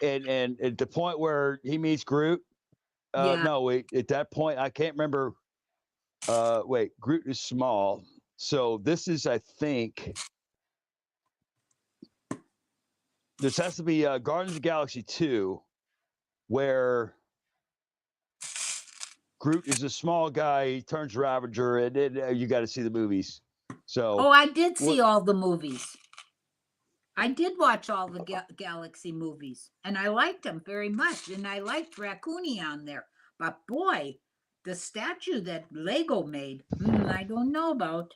And at the point where he meets Groot, Yeah. no, wait, at that point I can't remember. Wait, Groot is small, so this is, I think, this has to be Guardians of the Galaxy 2, where Groot is a small guy, he turns Ravager, and then you got to see the movies. So, Oh, I did see all the movies. I did watch all the Galaxy movies, and I liked them very much. And I liked Raccoony on there. But boy, the statue that Lego made, I don't know about.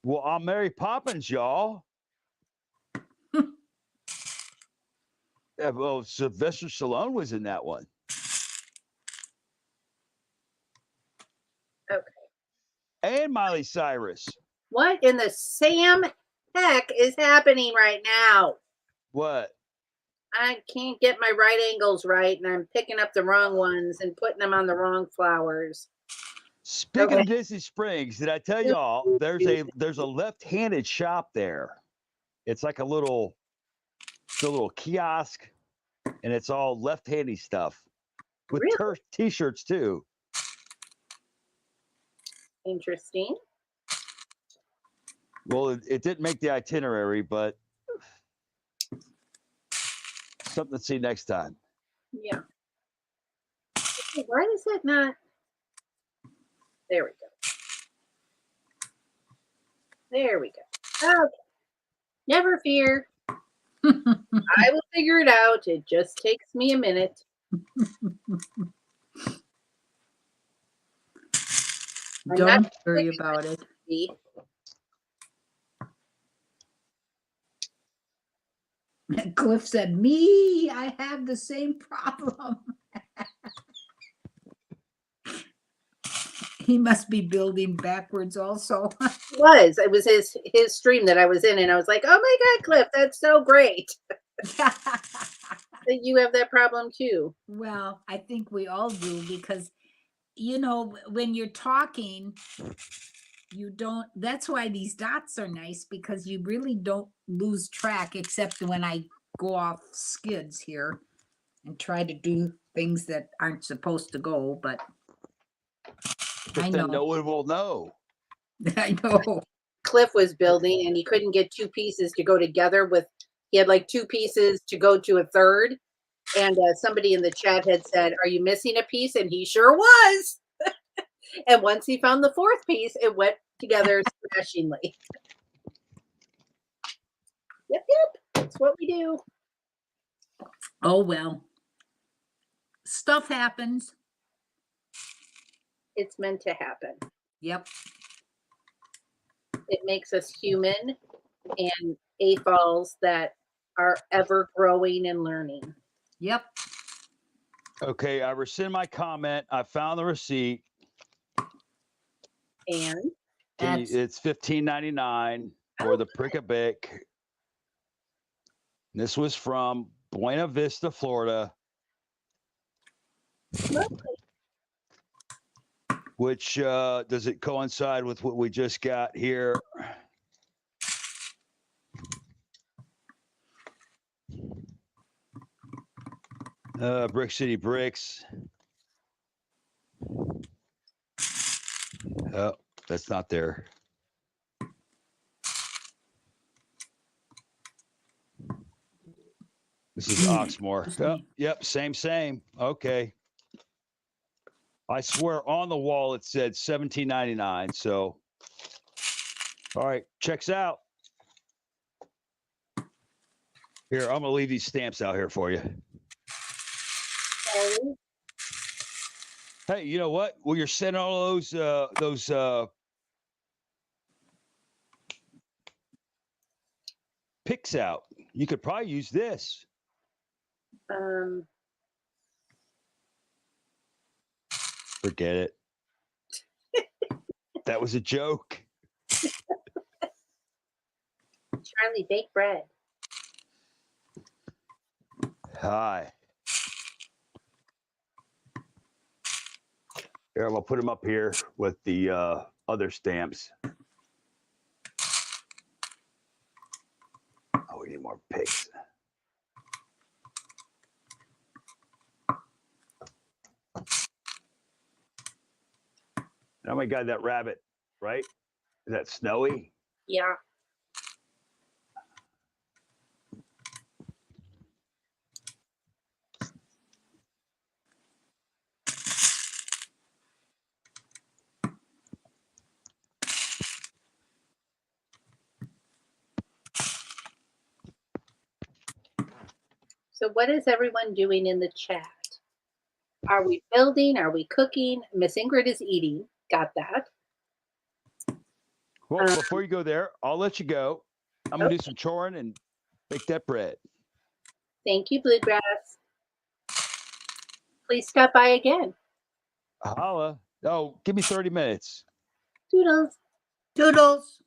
well, I'm Mary Poppins, y'all. Yeah, well, Sylvester Stallone was in that one. Okay. And Miley Cyrus. What in the Sam heck is happening right now? What? I can't get my right angles right, and I'm picking up the wrong ones and putting them on the wrong flowers. Speaking of Disney Springs, did I tell y'all there's a left-handed shop there? It's like a little kiosk, and it's all left-handed stuff with Really? T-shirts too. Interesting. Well, it didn't make the itinerary, but something to see next time. Yeah. Okay, why is that not? There we go. There we go. Okay. Never fear. I will figure it out. It just takes me a minute. Don't worry about it. Cliff said, me, I have the same problem. He must be building backwards also. It was his stream that I was in, and I was like, oh my God, Cliff, that's so great that you have that problem too. Well, I think we all do, because, when you're talking, you don't, that's why these dots are nice, because you really don't lose track, except when I go off skids here and try to do things that aren't supposed to go, but I Then know. no one will know. I know. Cliff was building, and he couldn't get two pieces to go together he had like two pieces to go to a third. And somebody in the chat had said, "Are you missing a piece?" And he sure was. And once he found the fourth piece, it went together smashingly. Yep, that's what we do. Oh, well. Stuff happens. It's meant to happen. Yep. It makes us human and AFOLs that are ever growing and learning. Yep. Okay, I rescind my comment. I found the receipt. And It's $15.99 for the Prick-a-Bick. This was from Buena Vista, Florida. Which does it coincide with what we just got here? Brick City Bricks. Oh, that's not there. This is Oxmoor. Oh, yep, same. Okay. I swear on the wall it said $17.99. So, all right, checks out. Here, I'm gonna leave these stamps out here for you. Hey, you know what? Well, you're sending all those pics out. You could probably use this. Forget it. That was a joke. Charlie, bake bread. Hi. Here, I'm gonna put them up here with the other stamps. Oh, we need more pics. Oh my God, that rabbit, right? Is that Snowy? Yeah. So what is everyone doing in the chat? Are we building? Are we cooking? Miss Ingrid is eating. Got that. Well, before you go there, I'll let you go. I'm gonna do some choring and bake that bread. Thank you, Bluegrass. Please stop by again. Holla. Oh, give me 30 minutes. Toodles. Toodles.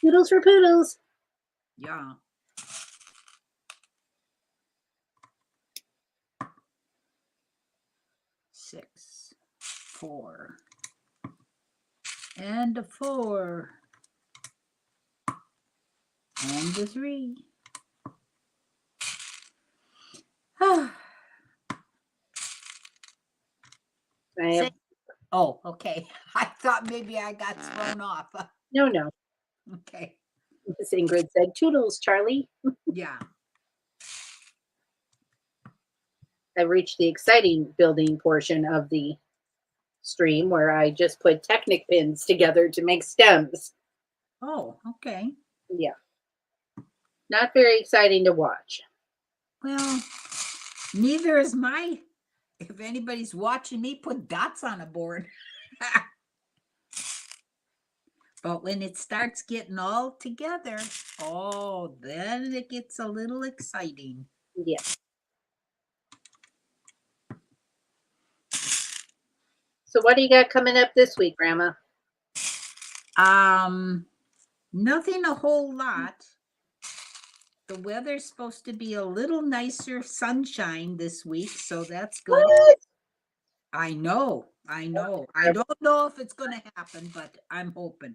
Toodles for poodles. Yeah. Six, 4, and a 4, and a 3. Oh, okay. I thought maybe I got thrown off. No. Okay. Miss Ingrid said, Toodles, Charlie. Yeah. I reached the exciting building portion of the stream where I just put Technic pins together to make stems. Oh, okay. Yeah. Not very exciting to watch. Well, neither is my, if anybody's watching me put dots on a board. But when it starts getting all together, oh, then it gets a little exciting. Yeah. So what do you got coming up this week, Grandma? Nothing a whole lot. The weather's supposed to be a little nicer sunshine this week, so that's good. What? I know. I don't know if it's going to happen, but I'm hoping.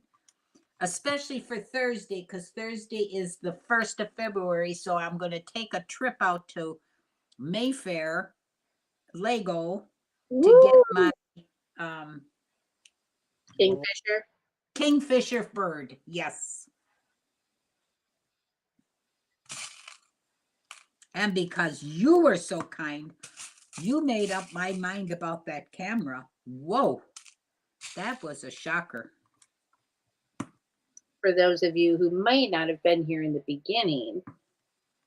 Especially for Thursday, because Thursday is the 1st of February, so I'm going to take a trip out to Mayfair, Lego, to get my Kingfisher bird. Yes. And because you were so kind, you made up my mind about that camera. Whoa, that was a shocker. For those of you who might not have been here in the beginning,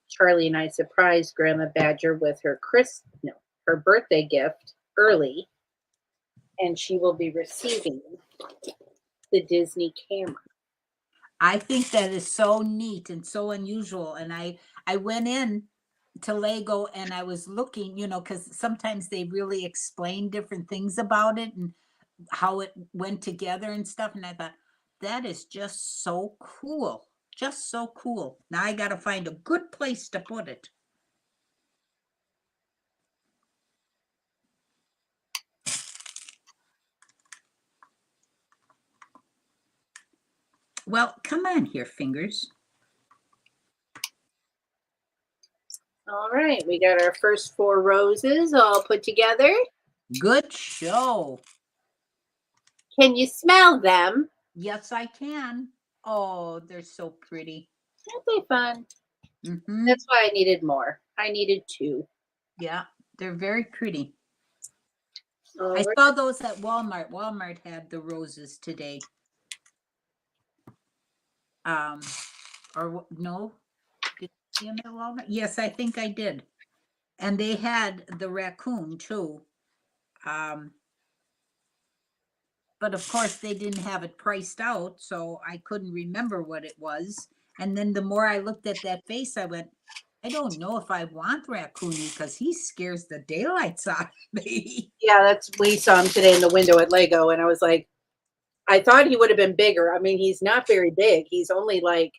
Charlie and I surprised Grandma Badger with her birthday gift early, and she will be receiving the Disney camera. I think that is so neat and so unusual. And I went in to Lego and I was looking, because sometimes they really explain different things about it and how it went together and stuff. And I thought, that is just so cool. Just so cool. Now I got to find a good place to put it. Well, come on here, fingers. All right, we got our first 4 roses all put together. Good show. Can you smell them? Yes, I can. Oh, they're so pretty. Aren't they fun? Mm-hmm. That's why I needed more. I needed 2. Yeah, they're very pretty. All I right. saw those at Walmart. Walmart had the roses today. Or no? Did you see them at Walmart? Yes, I think I did. And they had the raccoon too. But of course they didn't have it priced out, so I couldn't remember what it was. And then the more I looked at that face, I went, I don't know if I want Raccoony because he scares the daylights out of me. Yeah, we saw him today in the window at Lego, and I was like, I thought he would have been bigger. I mean, he's not very big. He's only like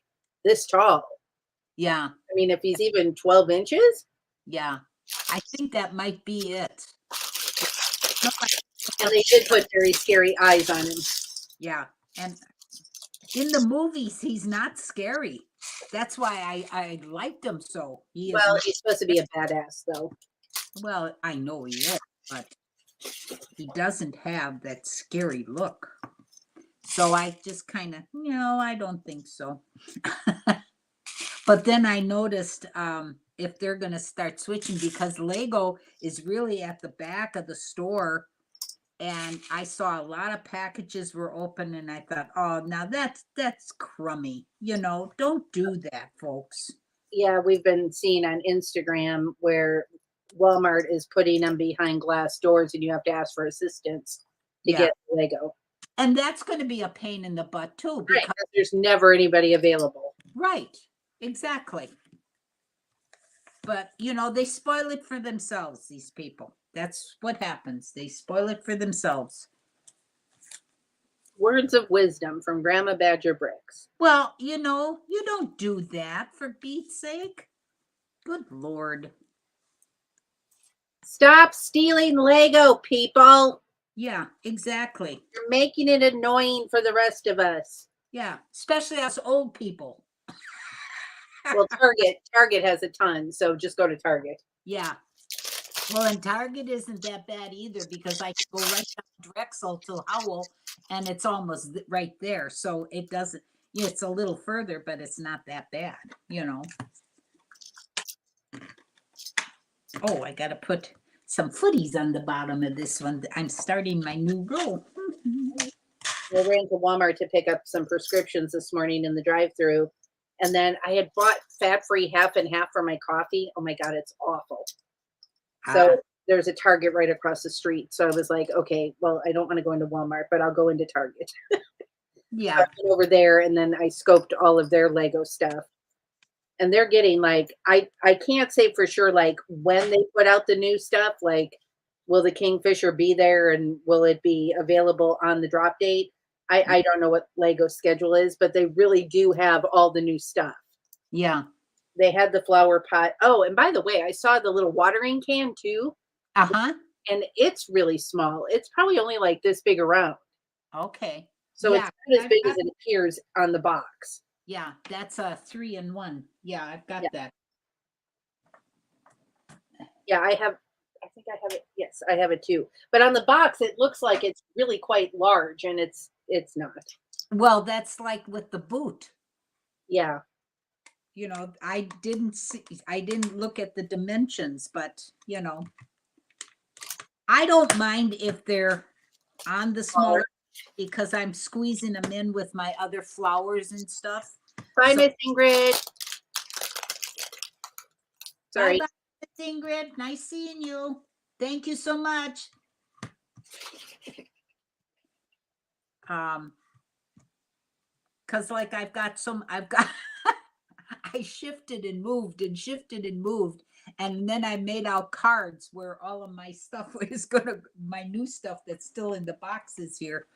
this tall. Yeah, I mean, if he's even 12 inches. yeah. I think that might be it. And they did put very scary eyes on him. Yeah. And in the movies, he's not scary. That's why I liked him so. He is Well, not- he's supposed to be a badass, though. well, I know he is, but he doesn't have that scary look. So I just kind of, I don't think so. But then I noticed if they're going to start switching, because Lego is really at the back of the store. And I saw a lot of packages were open and I thought, oh, now that's crummy. Don't do that, folks. Yeah, we've been seeing on Instagram where Walmart is putting them behind glass doors and you have to ask for assistance to Yeah. get Lego. And that's going to be a pain in the butt too. Right, 'cause there's never anybody available. Right, exactly. But, they spoil it for themselves, these people. That's what happens. They spoil it for themselves. Words of wisdom from Grandma Badger Bricks. Well, you don't do that for Pete's sake. Good Lord. Stop stealing Lego, people. Yeah, exactly. You're making it annoying for the rest of us. Yeah, especially us old people. Well, Target has a ton, so just go to Target. Yeah. Well, and Target isn't that bad either because I can go right down Drexel to Howell and it's almost right there. So it doesn't, it's a little further, but it's not that bad, Oh, I got to put some footies on the bottom of this one. I'm starting my new row. We ran to Walmart to pick up some prescriptions this morning in the drive-thru. And then I had bought fat-free half and half for my coffee. Oh my God, it's awful. So there's a Target right across the street. So I was like, okay, well, I don't want to go into Walmart, but I'll go into Target. Yeah. I went over there and then I scoped all of their Lego stuff. And they're getting I can't say for sure when they put out the new stuff, will the Kingfisher be there and will it be available on the drop date? I don't know what Lego's schedule is, but they really do have all the new stuff. Yeah. They had the flower pot. Oh, and by the way, I saw the little watering can too. Uh-huh. And it's really small. It's probably only this big around. Okay. So Yeah, it's not as big as it appears on the box. Yeah, that's a 3-in-1. Yeah, I've got that. Yeah, I think I have it. Yes, I have it too. But on the box, it looks like it's really quite large, and it's not. Well, that's like with the boot. Yeah. you know, I didn't look at the dimensions, but you know, I don't mind if they're on the smaller because I'm squeezing them in with my other flowers and stuff. Bye, So- Miss Ingrid. Sorry. Bye-bye, Miss Ingrid. Nice seeing you. Thank you so much. Because like I've got I shifted and moved and shifted and moved. And then I made out cards where all of my stuff is my new stuff that's still in the boxes here.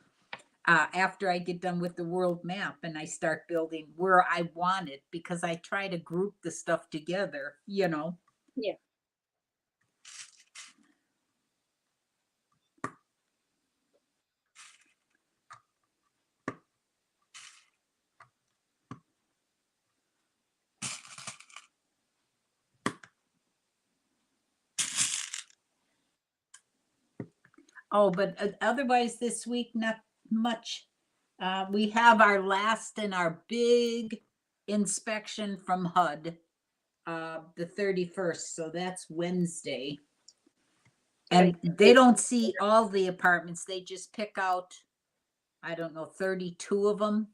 After I get done with the world map and I start building where I want it, because I try to group the stuff together, you know. Yeah. Oh, but otherwise this week, not much. We have our last and our big inspection from HUD, the 31st. So that's Wednesday. And they don't see all the apartments. They just pick out, I don't know, 32 of them,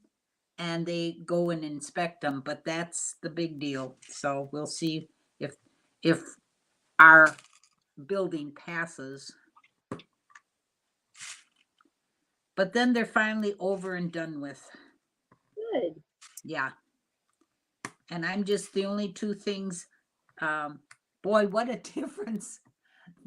and they go and inspect them. But that's the big deal. So we'll see if our building passes. But then they're finally over and done with. Good. Yeah. And I'm just the only two things. Boy, what a difference.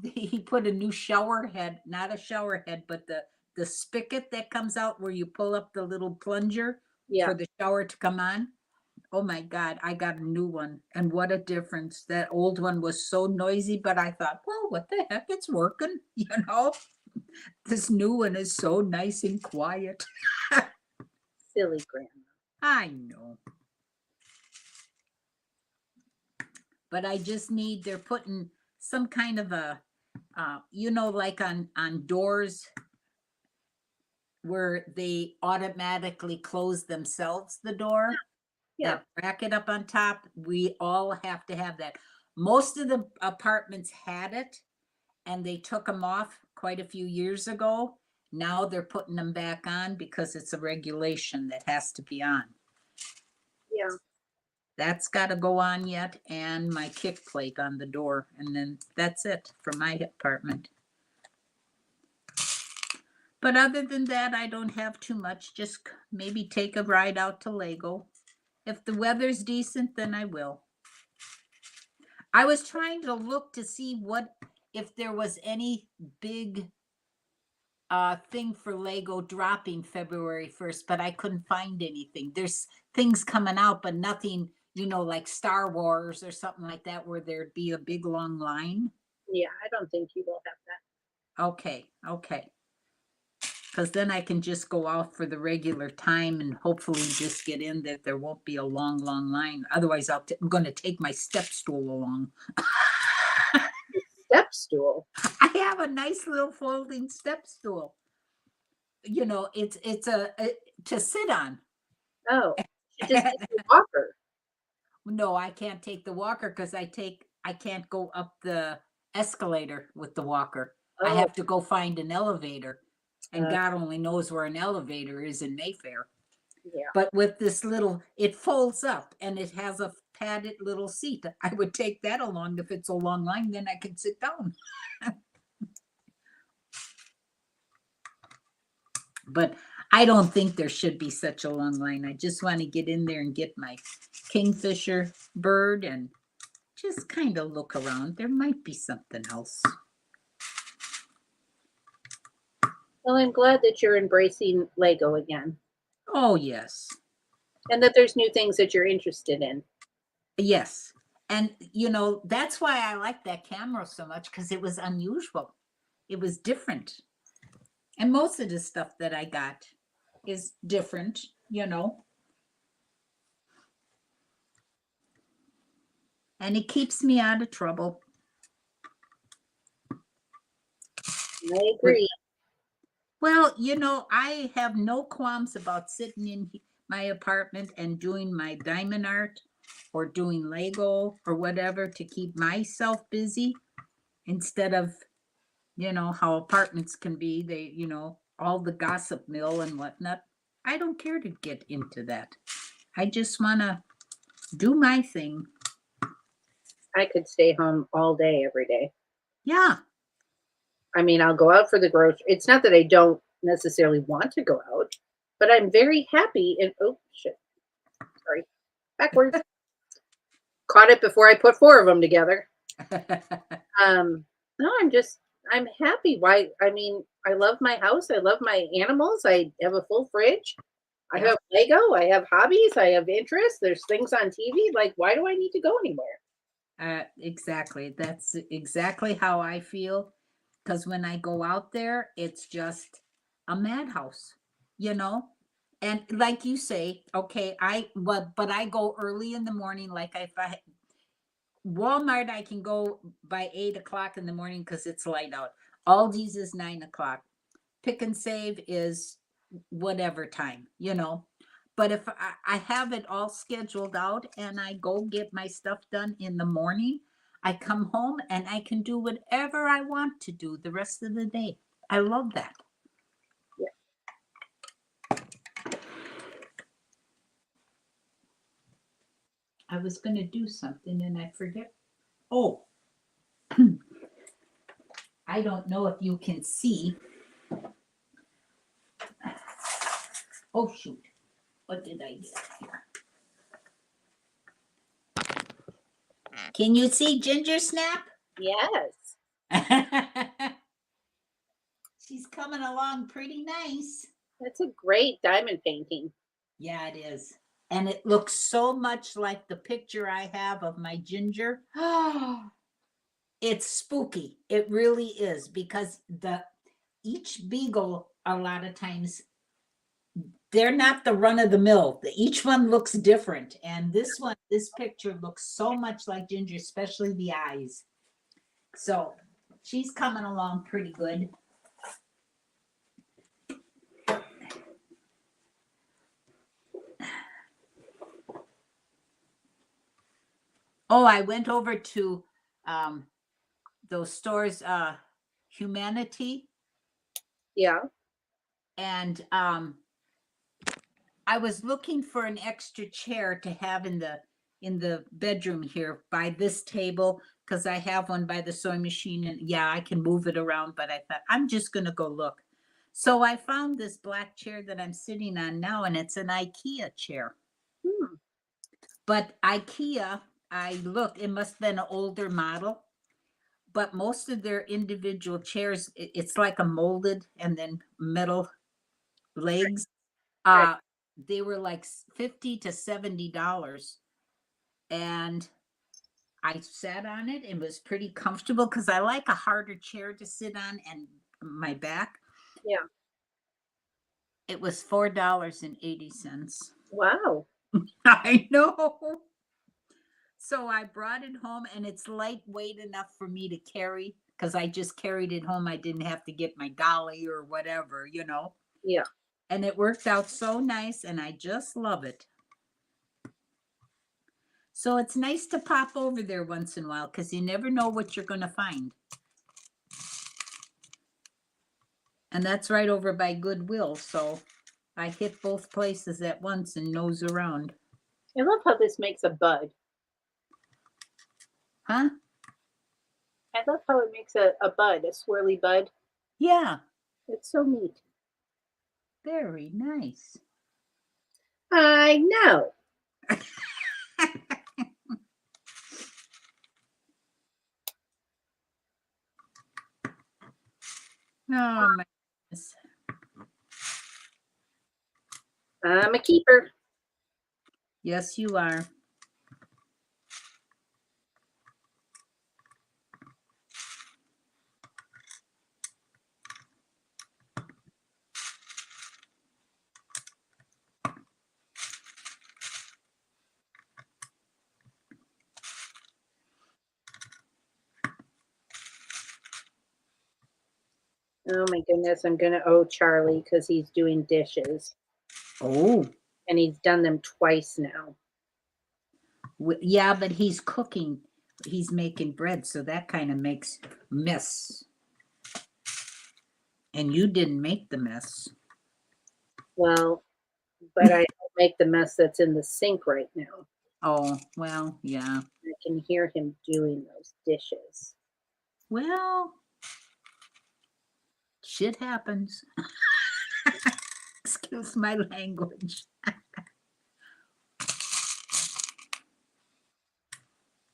He put a new shower head, not a shower head, but the spigot that comes out where you pull up the little plunger for the shower to come on. Oh my God, I got a new one. And what a difference. That old one was so noisy, but I thought, well, what the heck? It's working, you know? This new one is so nice and quiet. Silly grandma. I know. But I just need, they're putting some kind of a, you know, like on doors where they automatically close themselves, the door. Yeah. That bracket up on top, we all have to have that. Most of the apartments had it and they took them off quite a few years ago. Now they're putting them back on because it's a regulation that has to be on. Yeah. That's got to go on yet, and my kick plate on the door, and then that's it for my apartment. But other than that, I don't have too much. Just maybe take a ride out to Lego. If the weather's decent, then I will. I was trying to look to see if there was any big thing for Lego dropping February 1st, but I couldn't find anything. There's things coming out, but nothing, you know, like Star Wars or something like that, where there'd be a big long line. Yeah, I don't think you will have that. Okay. Because then I can just go out for the regular time and hopefully just get in that there won't be a long line. Otherwise, I'm going to take my step stool along. Step stool. I have a nice little folding step stool. You know, it's to sit on. Oh, you just take the walker. No, I can't take the walker because I can't go up the escalator with the walker. I have to go find an elevator. And God only knows where an elevator is in Mayfair. Yeah. But with this it folds up and it has a padded little seat. I would take that along if it's a long line, then I can sit down. But I don't think there should be such a long line. I just want to get in there and get my kingfisher bird and just kind of look around. There might be something else. Well, I'm glad that you're embracing Lego again. Oh, yes. And that there's new things that you're interested in. Yes. And, you know, that's why I like that camera so much, because it was unusual. It was different. And most of the stuff that I got is different, you know. And it keeps me out of trouble. I agree. Well, you know, I have no qualms about sitting in my apartment and doing my diamond art or doing Lego or whatever to keep myself busy instead of, you know, how apartments can be. They, you know, all the gossip mill and whatnot. I don't care to get into that. I just want to do my thing. I could stay home all day, every day. Yeah. I mean, I'll go out for the grocery. It's not that I don't necessarily want to go out, but I'm very happy. And oh shit, sorry, backwards. Caught it before I put 4 of them together. No, I'm happy. Why? I mean, I love my house. I love my animals. I have a full fridge. I Yeah. have Lego. I have hobbies. I have interests. There's things on TV. Like, why do I need to go anywhere? Exactly. That's exactly how I feel. Because when I go out there, it's just a madhouse, you know? And like you say, okay, but I go early in the morning. Like if I Walmart, I can go by 8 o'clock in the morning because it's light out. Aldi's is 9 o'clock. Pick and Save is whatever time, you know. But if I have it all scheduled out and I go get my stuff done in the morning, I come home and I can do whatever I want to do the rest of the day. I love that. I was going to do something and I forget. Oh, I don't know if you can see. Oh, shoot. What did I get here? Can you see Ginger Snap? Yes. She's coming along pretty nice. That's a great diamond painting. Yeah, it is. And it looks so much like the picture I have of my ginger. It's spooky. It really is because each beagle a lot of times they're not the run of the mill. Each one looks different. And this picture looks so much like Ginger, especially the eyes. So she's coming along pretty good. Oh, I went over to those stores, Humanity, Yeah. and I was looking for an extra chair to have in the bedroom here by this table because I have one by the sewing machine and yeah, I can move it around, but I thought I'm just gonna go look. So I found this black chair that I'm sitting on now, and it's an IKEA chair. Hmm. But IKEA, I looked, it must have been an older model, but most of their individual chairs, it's like a molded and then metal legs. Right. They were like $50 to $70. And I sat on it and was pretty comfortable because I like a harder chair to sit on and my back. Yeah. It was $4.80. Wow. I know. So I brought it home and it's lightweight enough for me to carry because I just carried it home. I didn't have to get my dolly or whatever, you know. Yeah. And it worked out so nice and I just love it. So it's nice to pop over there once in a while because you never know what you're going to find. And that's right over by Goodwill. So I hit both places at once and nose around. I love how this makes a bud. Huh? I love how it makes a bud, a swirly bud. Yeah. It's so neat. Very nice. I know. Oh my goodness. I'm a keeper. Yes, you are. Oh my goodness, I'm gonna owe Charlie because he's doing dishes. Oh. And he's done them twice now. Yeah, but he's cooking. He's making bread, so that kind of makes mess. And you didn't make the mess. Well, but I don't make the mess that's in the sink right now. Oh, well, yeah. I can hear him doing those dishes. Well, shit happens. Excuse my language.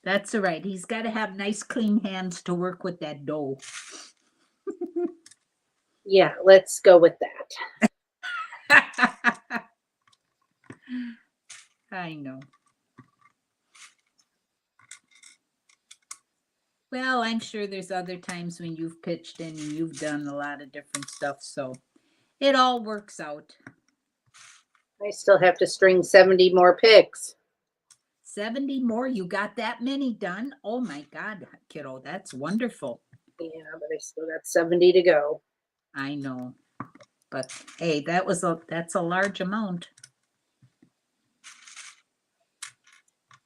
That's all right. He's got to have nice, clean hands to work with that dough. Yeah, let's go with that. I know. Well, I'm sure there's other times when you've pitched in and you've done a lot of different stuff, so it all works out. I still have to string 70 more pics. 70 more? You got that many done? Oh my God, kiddo, that's wonderful. Yeah, but I still got 70 to go. I know. But hey, that's a large amount.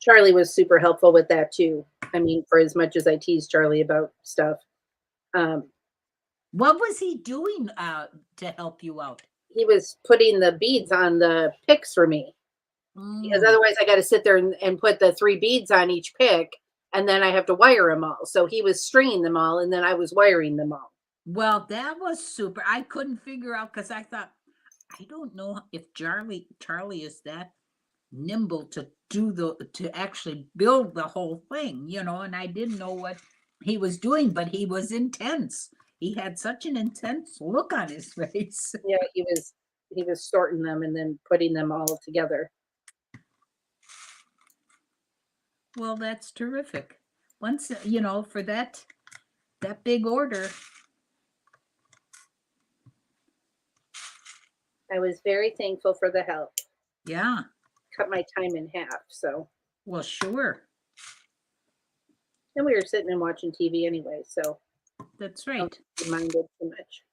Charlie was super helpful with that too. I mean, for as much as I tease Charlie about stuff. What was he doing to help you out? He was putting the beads on the picks for me. Because otherwise I got to sit there and put the 3 beads on each pick, and then I have to wire them all. So he was stringing them all, and then I was wiring them all. Well, that was super. I couldn't figure out because I thought, I don't know if Charlie is that nimble to actually build the whole thing, and I didn't know what he was doing, but he was intense. He had such an intense look on his face. Yeah, he was sorting them and then putting them all together. Well, that's terrific. Once, for that big order. I was very thankful for the help. Yeah. Cut my time in half, so. Well, sure. And we were sitting and watching TV anyway, so. That's right. Don't mind it too much.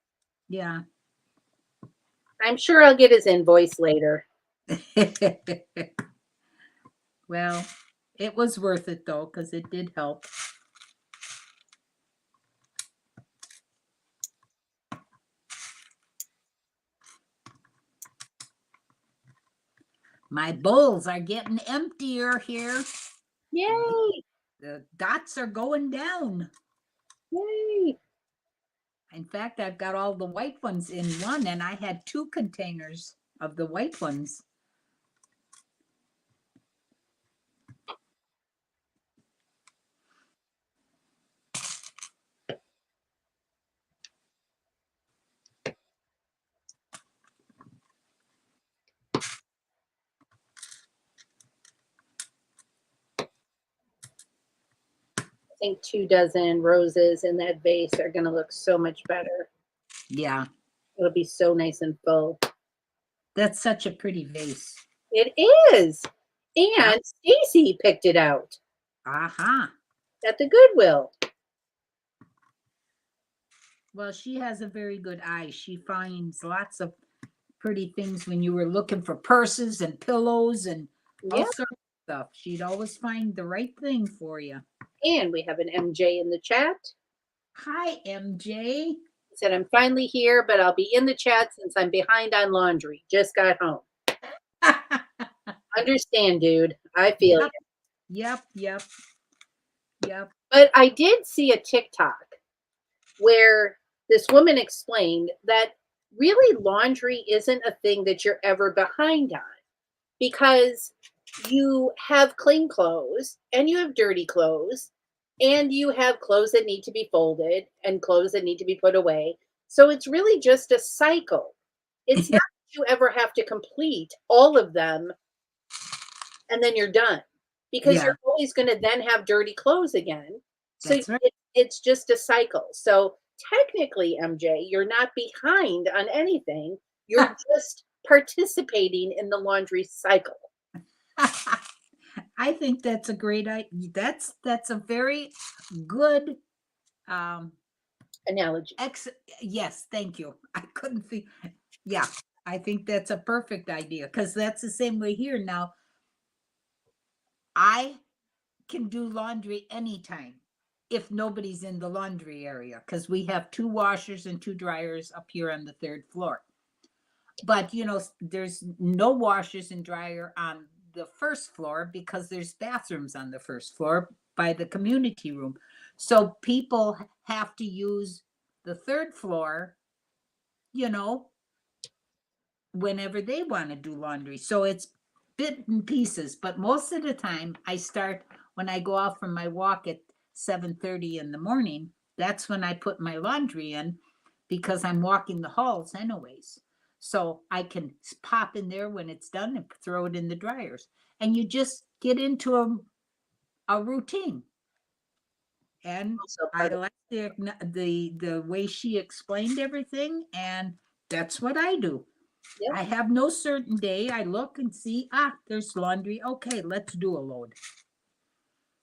Yeah. I'm sure I'll get his invoice later. Well, it was worth it though, because it did help. My bowls are getting emptier here. Yay! The dots are going down. Yay! In fact, I've got all the white ones in one, and I had 2 containers of the white ones. I think 2 dozen roses in that vase are going to look so much better. Yeah. It'll be so nice and full. That's such a pretty vase. It is. And Stacy picked it out. Aha. At the Goodwill. Well, she has a very good eye. She finds lots of pretty things when you were looking for purses and pillows and all sorts of stuff. She'd always find the right thing for you. And we have an MJ in the chat. Hi, MJ. He said, I'm finally here, but I'll be in the chat since I'm behind on laundry. Just got home. Understand, dude. I feel it. Yep. But I did see a TikTok where this woman explained that really laundry isn't a thing that you're ever behind on, because you have clean clothes and you have dirty clothes and you have clothes that need to be folded and clothes that need to be put away. So it's really just a cycle. It's not that you ever have to complete all of them and then you're done, because you're always going to then have dirty clothes again. So it's just a cycle. So technically, MJ, you're not behind on anything. You're just participating in the laundry cycle. I think that's a great idea. That's a very good analogy. Yes, thank you. I couldn't think. Yeah, I think that's a perfect idea, because that's the same way here now. I can do laundry anytime if nobody's in the laundry area, because we have 2 washers and 2 dryers up here on the 3rd floor. But there's no washers and dryer on the 1st floor because there's bathrooms on the 1st floor by the community room. So people have to use the 3rd floor, whenever they want to do laundry. So it's bit and pieces, but most of the time I start when I go out for my walk at 7:30 in the morning. That's when I put my laundry in because I'm walking the halls anyways. So I can pop in there when it's done and throw it in the dryers. And you just get into a routine. And Also I part of- like the way she explained everything, and that's what I do. Yep. I have no certain day. I look and see, there's laundry. Okay, let's do a load.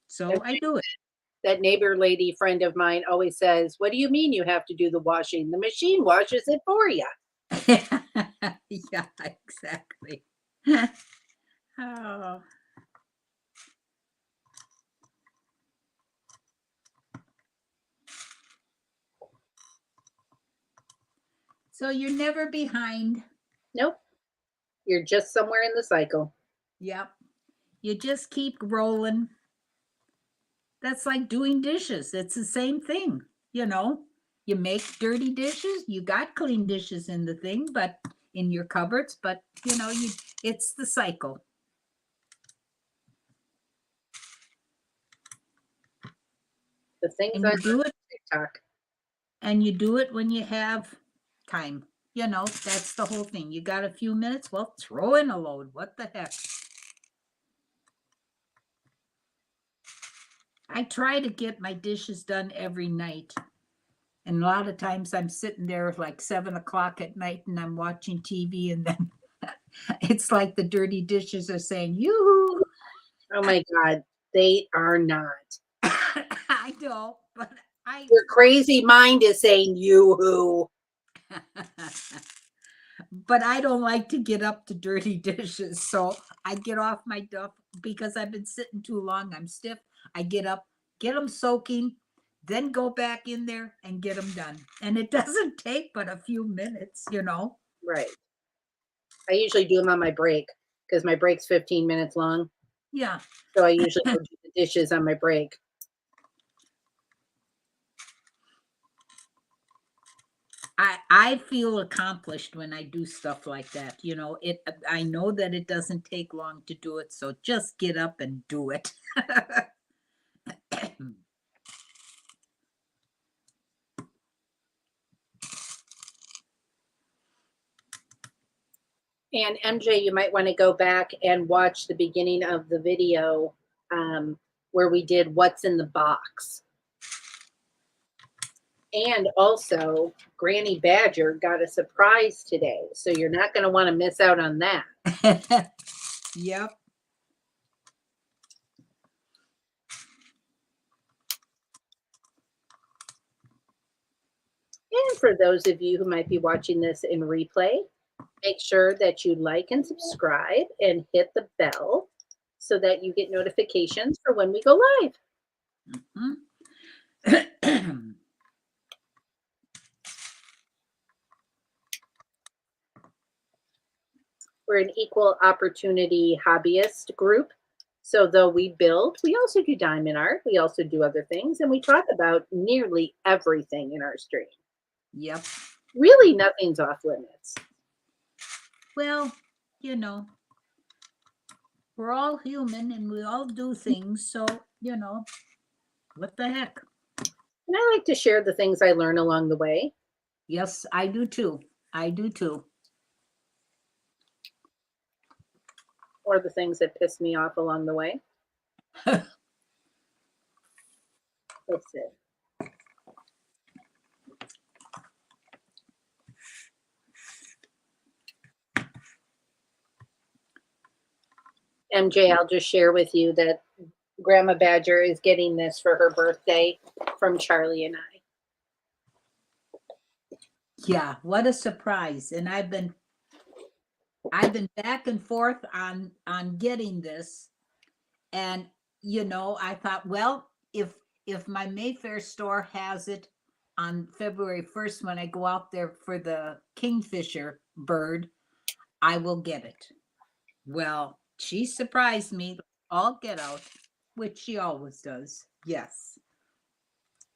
So I do it. That neighbor lady friend of mine always says, "What do you mean you have to do the washing? The machine washes it for you." Yeah, exactly. Oh. So you're never behind. Nope. You're just somewhere in the cycle. Yep. You just keep rolling. That's like doing dishes. It's the same thing, You make dirty dishes, you got clean dishes in the thing, but in your cupboards, but it's the cycle. The things And I you do learned it, on TikTok. and you do it when you have time. That's the whole thing. You got a few minutes, well, throw in a load. What the heck? I try to get my dishes done every night. And a lot of times I'm sitting there like 7 o'clock at night and I'm watching TV, and then it's like the dirty dishes are saying, "Yoo-hoo." Oh my God, they are not. I know, but Your crazy mind is saying yoo-hoo. but I don't like to get up to dirty dishes. So I get off my duff because I've been sitting too long. I'm stiff. I get up, get them soaking, then go back in there and get them done. And it doesn't take but a few minutes. Right. I usually do them on my break because my break's 15 minutes long. Yeah. So I usually go do the dishes on my break. I feel accomplished when I do stuff like that. I know that it doesn't take long to do it, so just get up and do it. And MJ, you might want to go back and watch the beginning of the video where we did what's in the box. And also, Granny Badger got a surprise today. So you're not going to want to miss out on that. Yep. And for those of you who might be watching this in replay, make sure that you like and subscribe and hit the bell so that you get notifications for when we go live. Mm-hmm. We're an equal opportunity hobbyist group. So though we build, we also do diamond art. We also do other things. And we talk about nearly everything in our stream. Yep. Really, nothing's off limits. Well, we're all human and we all do things. So, what the heck? And I like to share the things I learn along the way. Yes, I do too. I do too. Or the things that piss me off along the way. Let's see. MJ, I'll just share with you that Grandma Badger is getting this for her birthday from Charlie and I. Yeah, what a surprise. And I've been back and forth on getting this. And I thought, well, if my Mayfair store has it on February 1st when I go out there for the kingfisher bird, I will get it. Well, she surprised me all get out, which she always does. Yes.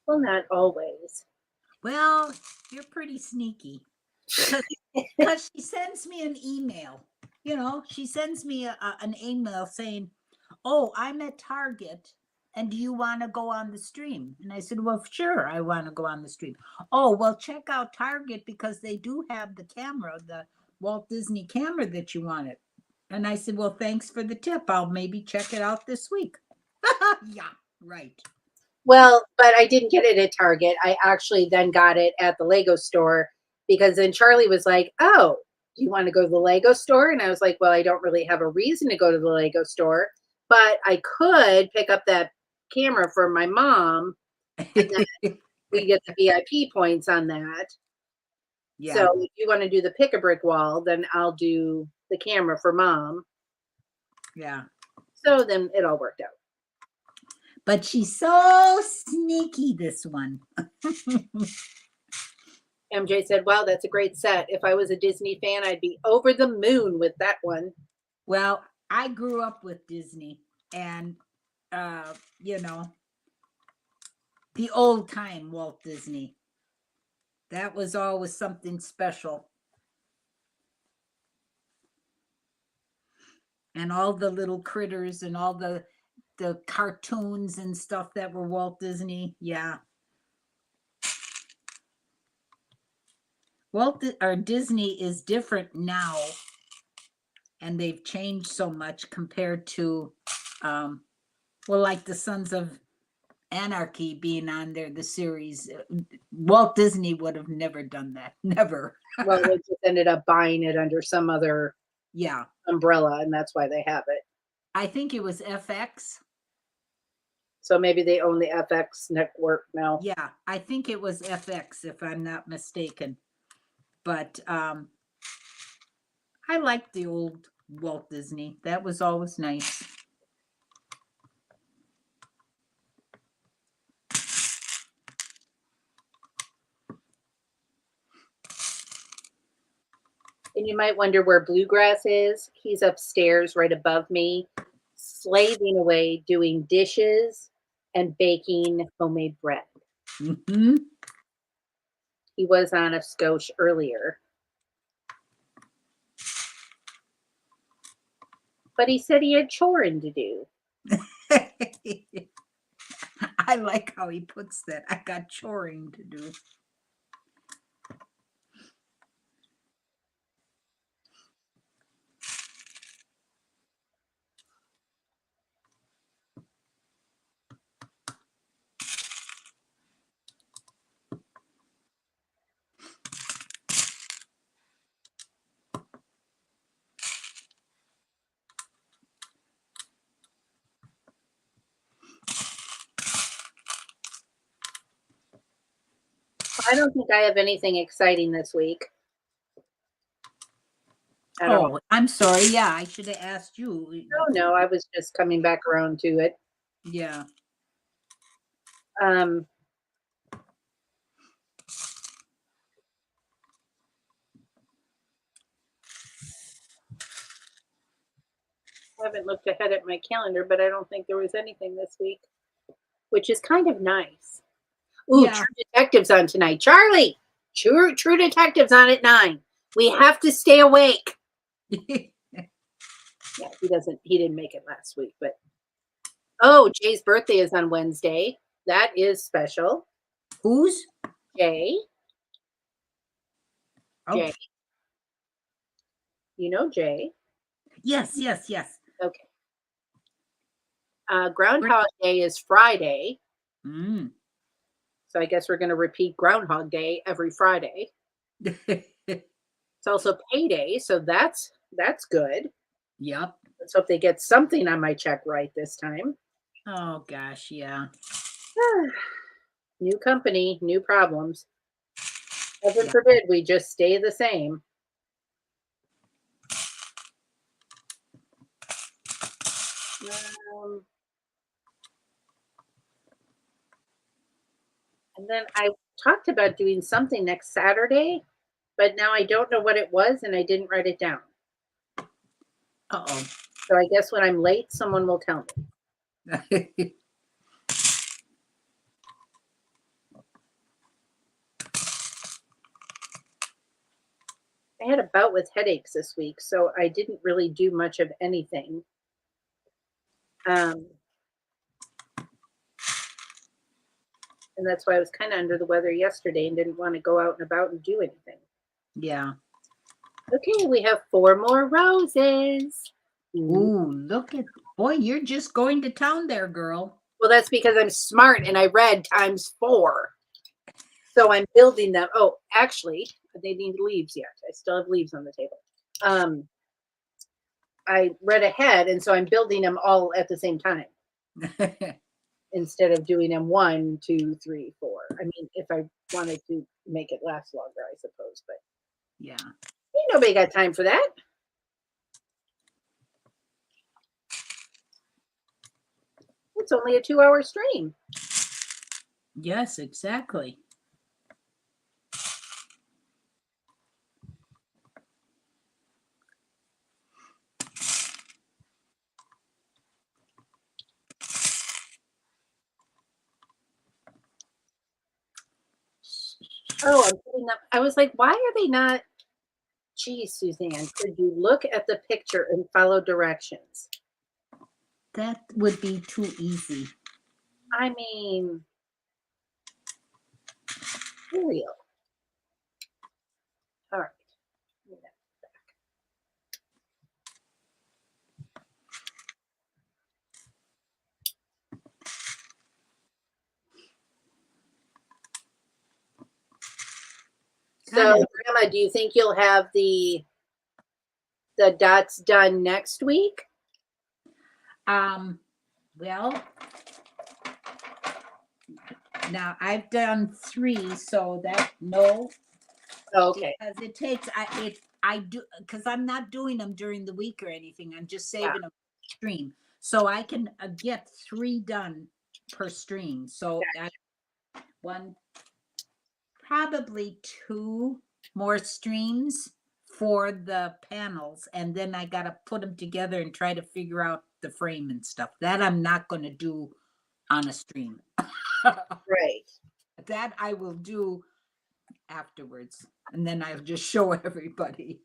Well, not always. Well, you're pretty sneaky. Because she sends me an email. She sends me an email saying, "Oh, I'm at Target, and do you want to go on the stream?" And I said, "Well, sure, I want to go on the stream." "Oh, well, check out Target because they do have the camera, the Walt Disney camera that you wanted." And I said, "Well, thanks for the tip. I'll maybe check it out this week." Yeah, right. Well, but I didn't get it at Target. I actually then got it at the Lego store because then Charlie was like, "Oh, do you want to go to the Lego store?" And I was like, "Well, I don't really have a reason to go to the Lego store, but I could pick up that camera for my mom and then we get the VIP points on that. Yeah. So if you want to do the pick a brick wall, then I'll do the camera for mom." Yeah. So then it all worked out. But she's so sneaky, this one. MJ said, "Wow, that's a great set. If I was a Disney fan, I'd be over the moon with that one." Well, I grew up with Disney and, the old time Walt Disney. That was always something special. And all the little critters and all the cartoons and stuff that were Walt Disney. Yeah. Disney is different now, and they've changed so much compared to, like the Sons of Anarchy being on there, the series. Walt Disney would have never done that. Never. Well, they just ended up buying it under some other Yeah. umbrella, and that's why they have it. I think it was FX. So maybe they own the FX network now. Yeah, I think it was FX, if I'm not mistaken. But I liked the old Walt Disney. That was always nice. And you might wonder where Bluegrass is. He's upstairs right above me, slaving away doing dishes and baking homemade bread. Mm-hmm. He was on a scotch earlier. But he said he had choring to do. I like how he puts that. I got choring to do. I don't think I have anything exciting this week. Oh, I'm sorry. Yeah, I should have asked you. No, I was just coming back around to it. Yeah. I haven't looked ahead at my calendar, but I don't think there was anything this week, which is kind of nice. Ooh, Yeah. True Detective's on tonight. Charlie, True Detective's on at 9. We have to stay awake. Yeah, he didn't make it last week, but oh, Jay's birthday is on Wednesday. That is special. Who's? Jay. Oh. Jay. You know Jay. Yes. Okay. Groundhog Day is Friday. Mm. So I guess we're going to repeat Groundhog Day every Friday. It's also payday, so that's good. Yep. Let's hope they get something on my check right this time. Oh gosh, yeah. New company, new problems. Heaven forbid we just stay the same. And then I talked about doing something next Saturday, but now I don't know what it was and I didn't write it down. Uh-oh. So I guess when I'm late, someone will tell me. I had a bout with headaches this week, so I didn't really do much of anything. And that's why I was kind of under the weather yesterday and didn't want to go out and about and do anything. Yeah. Okay, we have 4 more roses. Ooh, look at, boy, you're just going to town there, girl. Well, that's because I'm smart and I read times 4. So I'm building them. Oh, actually, they need leaves yet. I still have leaves on the table. I read ahead, and so I'm building them all at the same time instead of doing them 1, 2, 3, 4. I mean, if I wanted to make it last longer, I suppose, but Yeah. ain't nobody got time for that. It's only a 2-hour stream. Yes, exactly. Oh, I'm putting them. I was like, why are they not? Geez, Suzanne, could you look at the picture and follow directions? That would be too easy. I mean, for real. All right. So, Grandma, do you think you'll have the dots done next week? Well, now I've done 3, so that no. Oh, okay. Because it takes I do, because I'm not doing them during the week or anything. I'm just saving them for stream, so I can get 3 done per stream. So Gotcha. probably 2 more streams for the panels, and then I gotta put them together and try to figure out the frame and stuff. That I'm not going to do on a stream. Right. That I will do afterwards, and then I'll just show everybody.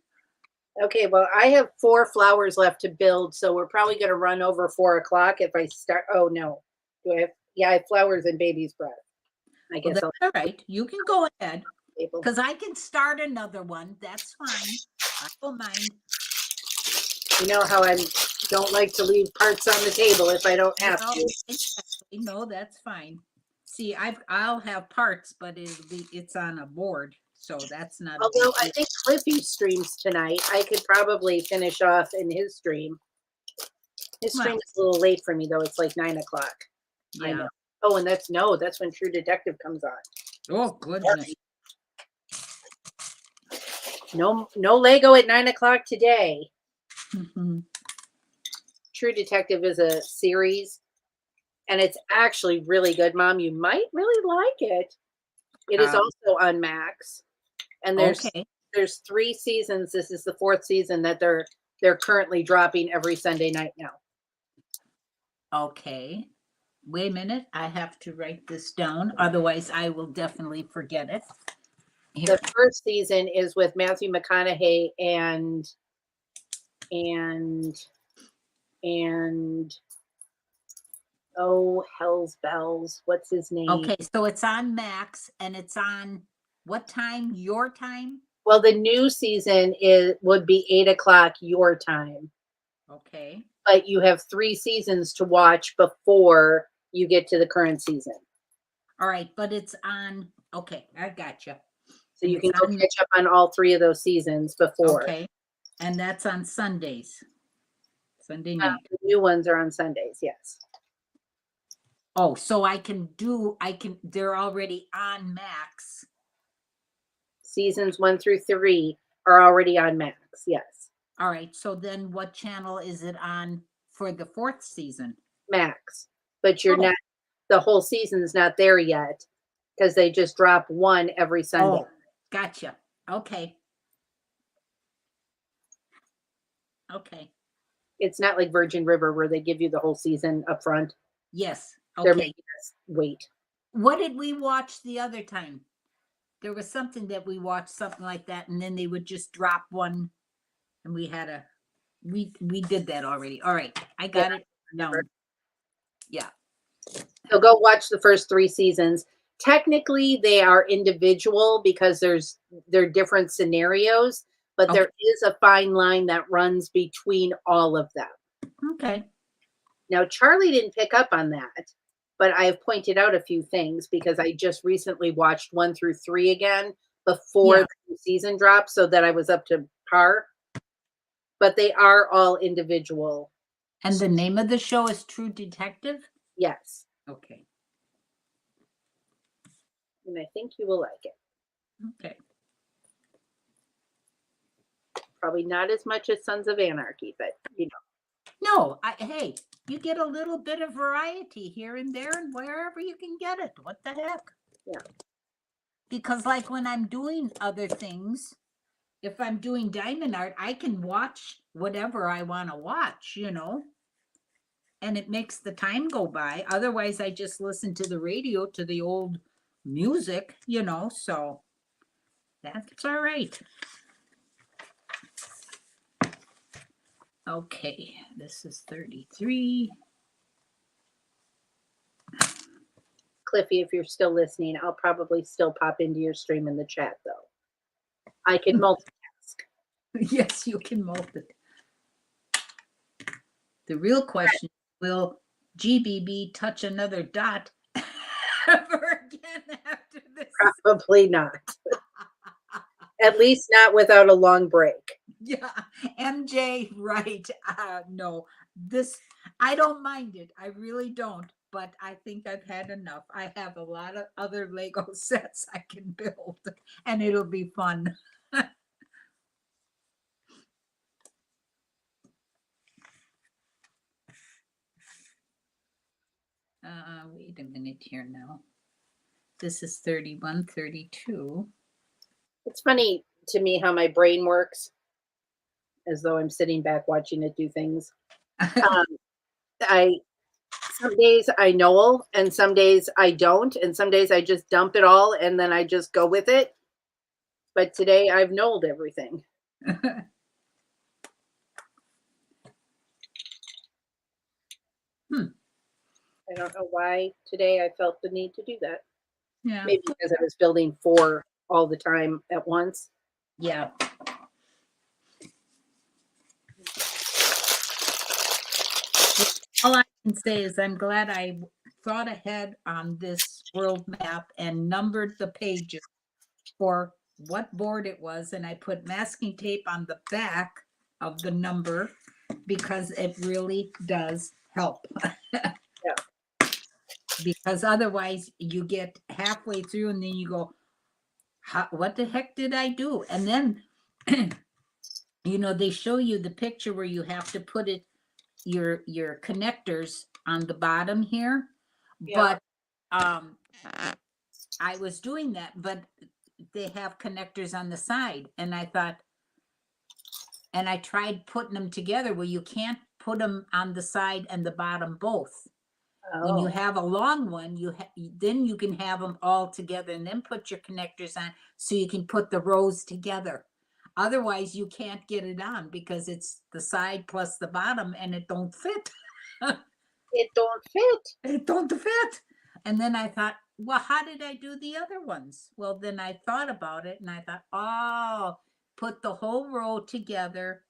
Okay, well, I have 4 flowers left to build, so we're probably going to run over 4 o'clock if I start. Oh, no. Do I have? Yeah, I have flowers and baby's breath. I guess That's all right. You can go ahead, I'll because I can start another one. That's fine. I don't mind. You know how I don't like to leave parts on the table if I don't have to. Exactly. No, that's fine. See, I'll have parts, but it's on a board, so that's not. Although I think Cliffy streams tonight, I could probably finish off in his stream. His stream is a little late for me though. It's like 9 o'clock. Yeah. I know. Oh, and that's when True Detective comes on. Oh goodness. No Lego at 9 o'clock today. Mm-hmm. True Detective is a series, and it's actually really good, Mom. You might really like it. It is also on Max, and there's 3 seasons. This is the 4th season that they're currently dropping every Sunday night now. Okay. Wait a minute. I have to write this down. Otherwise, I will definitely forget it. Here. The first season is with Matthew McConaughey and oh, hell's bells. What's his name? Okay, so it's on Max, and it's on what time? Your time? Well, the new season would be 8 o'clock your time. Okay. But you have 3 seasons to watch before you get to the current season. All right, but it's on. Okay, I gotcha. So you can go catch up on all 3 of those seasons before. Okay, and that's on Sundays. Sunday night. The new ones are on Sundays. Yes. Oh, so they're already on Max. Seasons 1 through 3 are already on Max. Yes. All right. So then what channel is it on for the 4th season? Max. But you're not, the whole season's not there yet because they just drop one every Sunday. Oh, gotcha. Okay. Okay. It's not like Virgin River where they give you the whole season up front. Yes. They're Okay. making us wait. What did we watch the other time? There was something that we watched, something like that, and then they would just drop one, and we had a we did that already. All right, I got it down. Yeah. So go watch the first 3 seasons. Technically, they are individual because they're different scenarios, but Okay. there is a fine line that runs between all of them. Okay. Now, Charlie didn't pick up on that, but I have pointed out a few things because I just recently watched 1 through 3 again before Yeah. the season dropped so that I was up to par. But they are all individual. And the name of the show is True Detective? Yes. Okay. And I think you will like it. Okay. Probably not as much as Sons of Anarchy, but you know. No, hey, you get a little bit of variety here and there and wherever you can get it. What the heck? Yeah. Because like when I'm doing other things, if I'm doing diamond art, I can watch whatever I want to watch, and it makes the time go by. Otherwise, I just listen to the radio, to the old music, so that's all right. Okay, this is 33. Cliffy, if you're still listening, I'll probably still pop into your stream in the chat though. I can multitask. Yes, you can multitask. The real question, will GBB touch another dot ever again after this? Probably not. At least not without a long break. Yeah, MJ, right. No, I don't mind it. I really don't, but I think I've had enough. I have a lot of other Lego sets I can build, and it'll be fun. Wait a minute here now. This is 31, 32. It's funny to me how my brain works, as though I'm sitting back watching it do things. Some days I know, and some days I don't, and some days I just dump it all and then I just go with it. But today I've knolled everything. I don't know why today I felt the need to do that. Yeah. Maybe because I was building 4 all the time at once. Yeah. All I can say is I'm glad I thought ahead on this world map and numbered the pages for what board it was, and I put masking tape on the back of the number because it really does help. Yeah. Because otherwise you get halfway through and then you go, what the heck did I do? And then they show you the picture where you have to put your connectors on the bottom here. Yeah. But I was doing that, but they have connectors on the side, and I thought, and I tried putting them together. Well, you can't put them on the side and the bottom both. When you Oh. have a long one, then you can have them all together and then put your connectors on so you can put the rows together. Otherwise, you can't get it on because it's the side plus the bottom and it don't fit. It don't fit. It don't fit. And then I thought, well, how did I do the other ones? Well, then I thought about it and I thought, oh, put the whole row together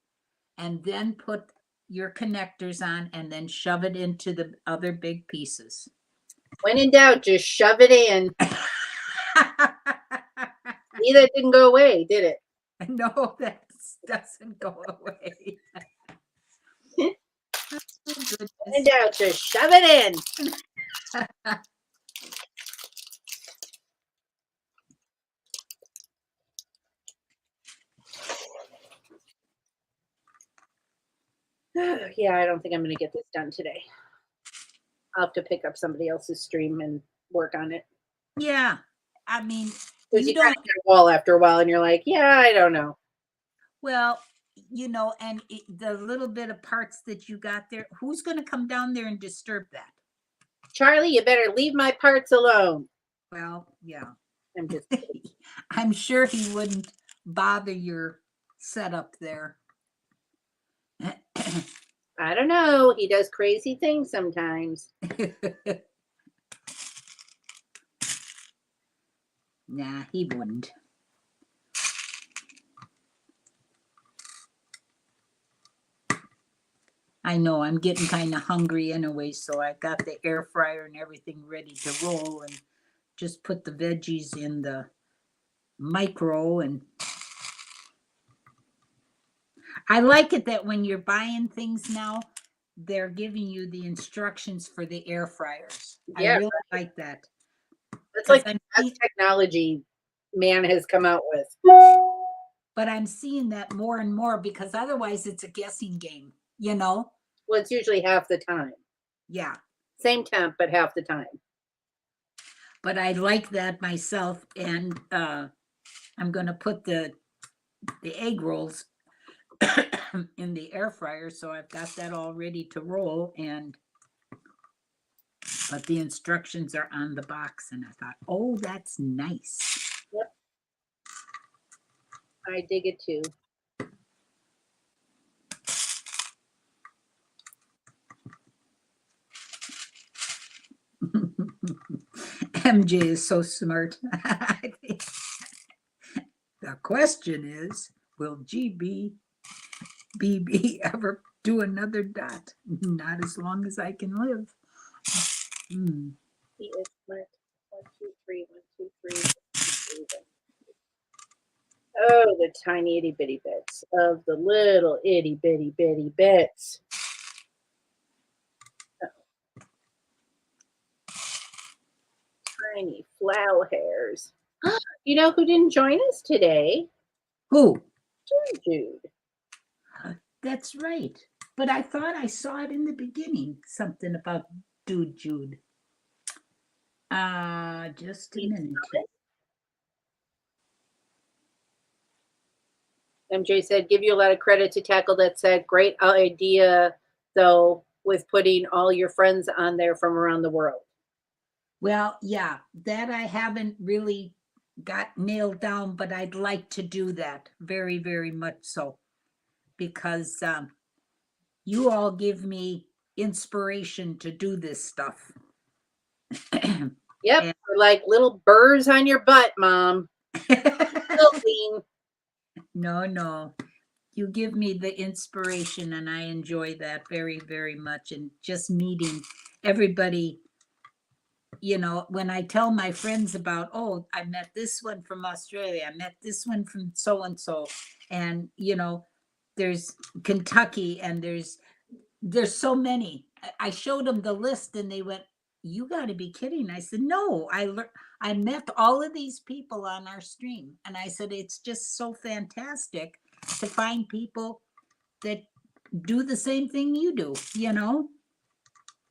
and then put your connectors on and then shove it into the other big pieces. When in doubt, just shove it in. See, that didn't go away, did it? No, that doesn't go away. Oh, When in doubt, just shove it in. Yeah, I don't think I'm going to get this done today. I'll have to pick up somebody else's stream and work on it. Yeah, I mean, Because you you kind don't, of hit a wall after a while, and you're like, yeah, I don't know. well, and the little bit of parts that you got there, who's going to come down there and disturb that? Charlie, you better leave my parts alone. Well, yeah. I'm just I'm sure he wouldn't bother your setup there. I don't know. He does crazy things sometimes. Nah, he wouldn't. I know I'm getting kind of hungry anyway, so I got the air fryer and everything ready to roll and just put the veggies in the micro. And I like it that when you're buying things now, they're giving you the instructions for the air fryers. I Yeah, really like that. that's 'Cause like the best technology man has come out with. But I'm seeing that more and more because otherwise it's a guessing game, you know? Well, it's usually half the time. Yeah. Same temp, but half the time. But I like that myself. And I'm going to put the egg rolls in the air fryer. So I've got that all ready to roll. But the instructions are on the box. And I thought, oh, that's nice. Yep. I dig it too. MJ is so smart. The question is, will GBBB ever do another dot? Not as long as I can live. He is smart. 1, 2, 3, 1, 2, 3. 1, 2, 3. Oh, the tiny itty bitty bits of the little itty bitty bitty bits. Tiny flower hairs. You know who didn't join us today? Who? Jude. That's right. But I thought I saw it in the beginning. Something about Dude Jude. Just a minute. MJ said, give you a lot of credit to tackle that said. Great idea, though, with putting all your friends on there from around the world. Well, yeah, that I haven't really got nailed down, but I'd like to do that very, very much so. Because you all give me inspiration to do this stuff. Yep, we're like little burrs on your butt, Mom. No. You give me the inspiration, and I enjoy that very, very much. And just meeting everybody, when I tell my friends about, oh, I met this one from Australia, I met this one from so and so, and there's Kentucky, and there's so many. I showed them the list, and they went, "You got to be kidding!" I said, "No, I met all of these people on our stream," and I said, "It's just so fantastic to find people that do the same thing you do."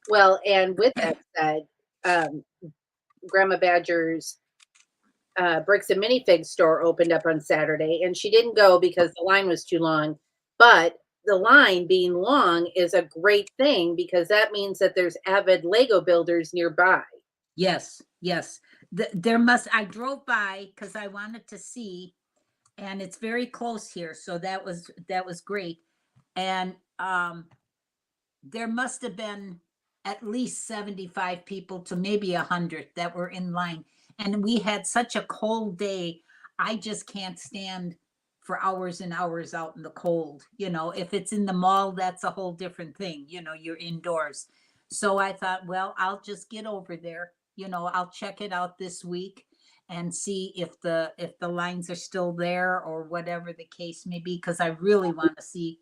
Well, and with that said, Grandma Badger's Bricks and Minifig store opened up on Saturday, and she didn't go because the line was too long. But the line being long is a great thing because that means that there's avid Lego builders nearby. Yes. I drove by because I wanted to see, and it's very close here, so that was great. And there must have been at least 75 people to maybe 100 that were in line. And we had such a cold day. I just can't stand for hours and hours out in the cold. If it's in the mall, that's a whole different thing. You're indoors. So I thought, well, I'll just get over there. I'll check it out this week and see if the lines are still there or whatever the case may be, because I really want to see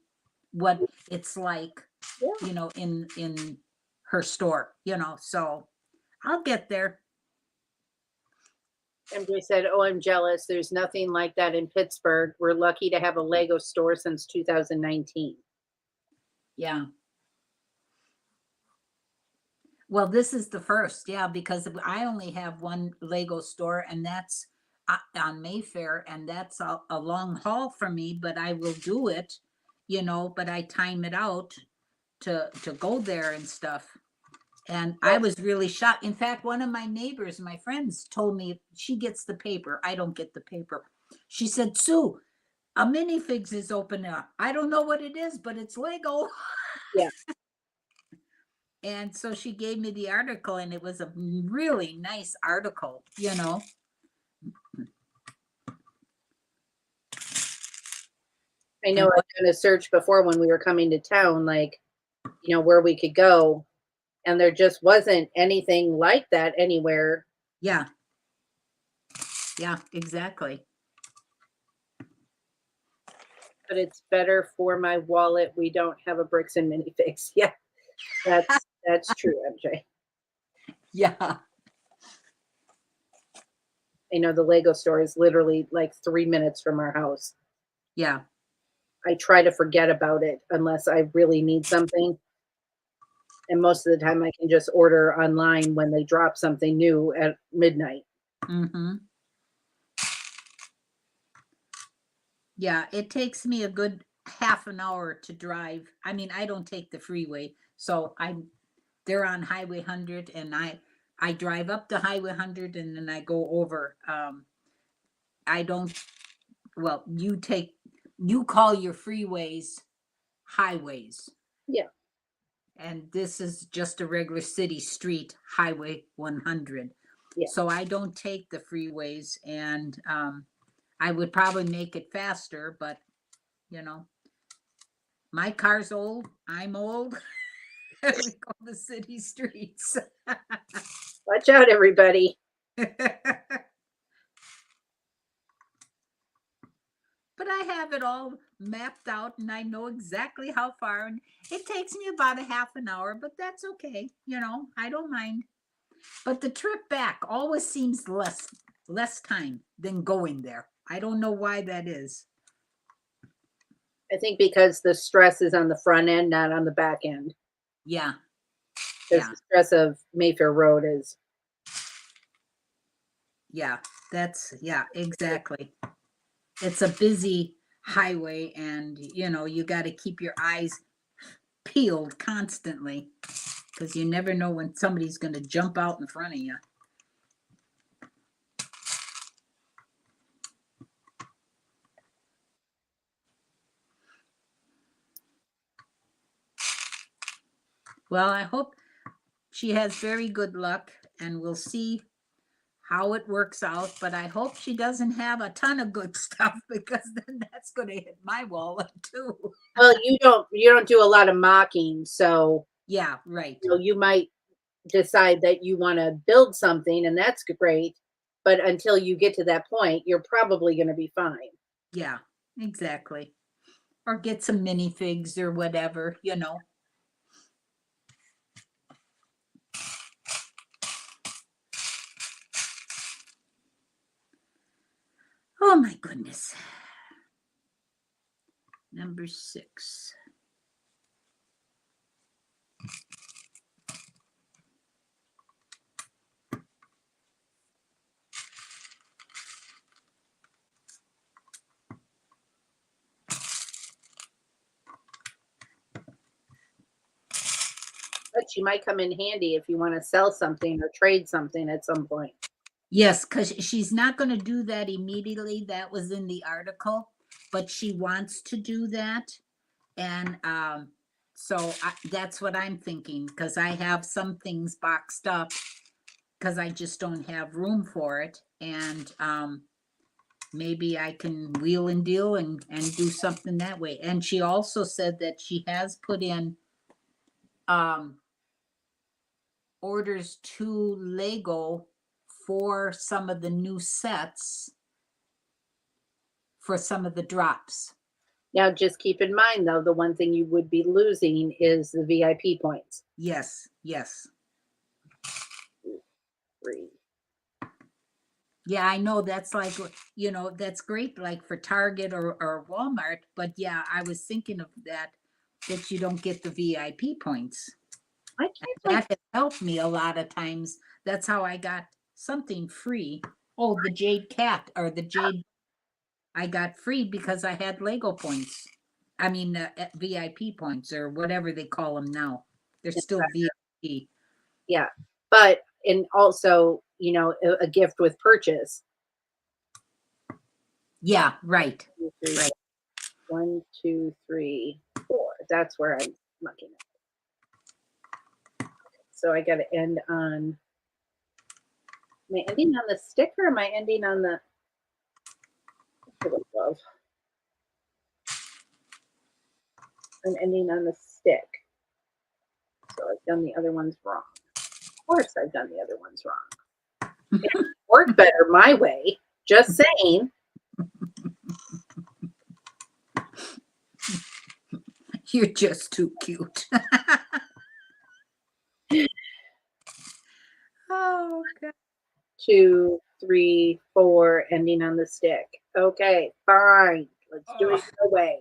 what it's like, in her store, so I'll get there. MJ said, oh, I'm jealous. There's nothing like that in Pittsburgh. We're lucky to have a Lego store since 2019. Yeah. Well, this is the first, yeah, because I only have one Lego store, and that's on Mayfair, and that's a long haul for me, but I will do it, but I time it out to go there and stuff. And I was really shocked. In fact, one of my neighbors, my friends, told me she gets the paper. I don't get the paper. She said, Sue, a minifigs is open up. I don't know what it is, but it's Lego. Yeah. And so she gave me the article, and it was a really nice article, I know I've done a search before when we were coming to town, like, where we could go, and there just wasn't anything like that anywhere. Yeah. Yeah, exactly. But it's better for my wallet. We don't have a bricks and minifigs. Yeah, that's true, MJ. Yeah. I know the Lego store is literally like 3 minutes from our house. Yeah. I try to forget about it unless I really need something. And most of the time I can just order online when they drop something new at midnight. Mm-hmm. Yeah, it takes me a good half an hour to drive. I mean, I don't take the freeway, so they're on Highway 100, and I drive up to Highway 100, and then I go over. I don't. Well, you call your freeways highways, Yeah. and this is just a regular city street, Highway 100. Yeah. So I don't take the freeways, and I would probably make it faster, but my car's old. I'm old. We go the city streets. Watch out, everybody. But I have it all mapped out, and I know exactly how far. And it takes me about a half an hour, but that's okay. I don't mind. But the trip back always seems less time than going there. I don't know why that is. I think because the stress is on the front end, not on the back end. Yeah. Because the stress of Mayfair Road is. Yeah, exactly. It's a busy highway, and you got to keep your eyes peeled constantly, because you never know when somebody's going to jump out in front of you. Well, I hope she has very good luck, and we'll see how it works out. But I hope she doesn't have a ton of good stuff, because then that's going to hit my wallet too. Well, you don't do a lot of mocking, so yeah, right. You might decide that you want to build something, and that's great. But until you get to that point, you're probably going to be fine. Yeah, exactly. Or get some minifigs or whatever, Oh my goodness. Number 6. But she might come in handy if you want to sell something or trade something at some point. Yes, because she's not going to do that immediately. That was in the article, but she wants to do that. And so that's what I'm thinking, because I have some things boxed up because I just don't have room for it. And maybe I can wheel and deal and do something that way. And she also said that she has put in orders to Lego for some of the new sets for some of the drops. Now, just keep in mind, though, the one thing you would be losing is the VIP points. Yes. 3. Yeah, I know that's like, that's great, like for Target or Walmart. But yeah, I was thinking of that you don't get the VIP points. I And can't that has helped me a lot of times. That's how I got something free. Oh, the Jade Cat or the Jade I got free because I had Lego points. I mean, VIP points or whatever they call them now. They're still VIP. Yeah, but and also, a gift with purchase. Yeah, right. 2, 3, Right. 1, 2, 3, 4. That's where I'm mucking up. So I got to end on. Am I ending on the stick or am I ending on the glove? I'm ending on the stick. So I've done the other ones wrong. Of course, I've done the other ones wrong. It worked better my way. Just saying. You're just too cute. Oh, God. 2, 3, 4, ending on the stick. Okay, fine. Let's do it your way.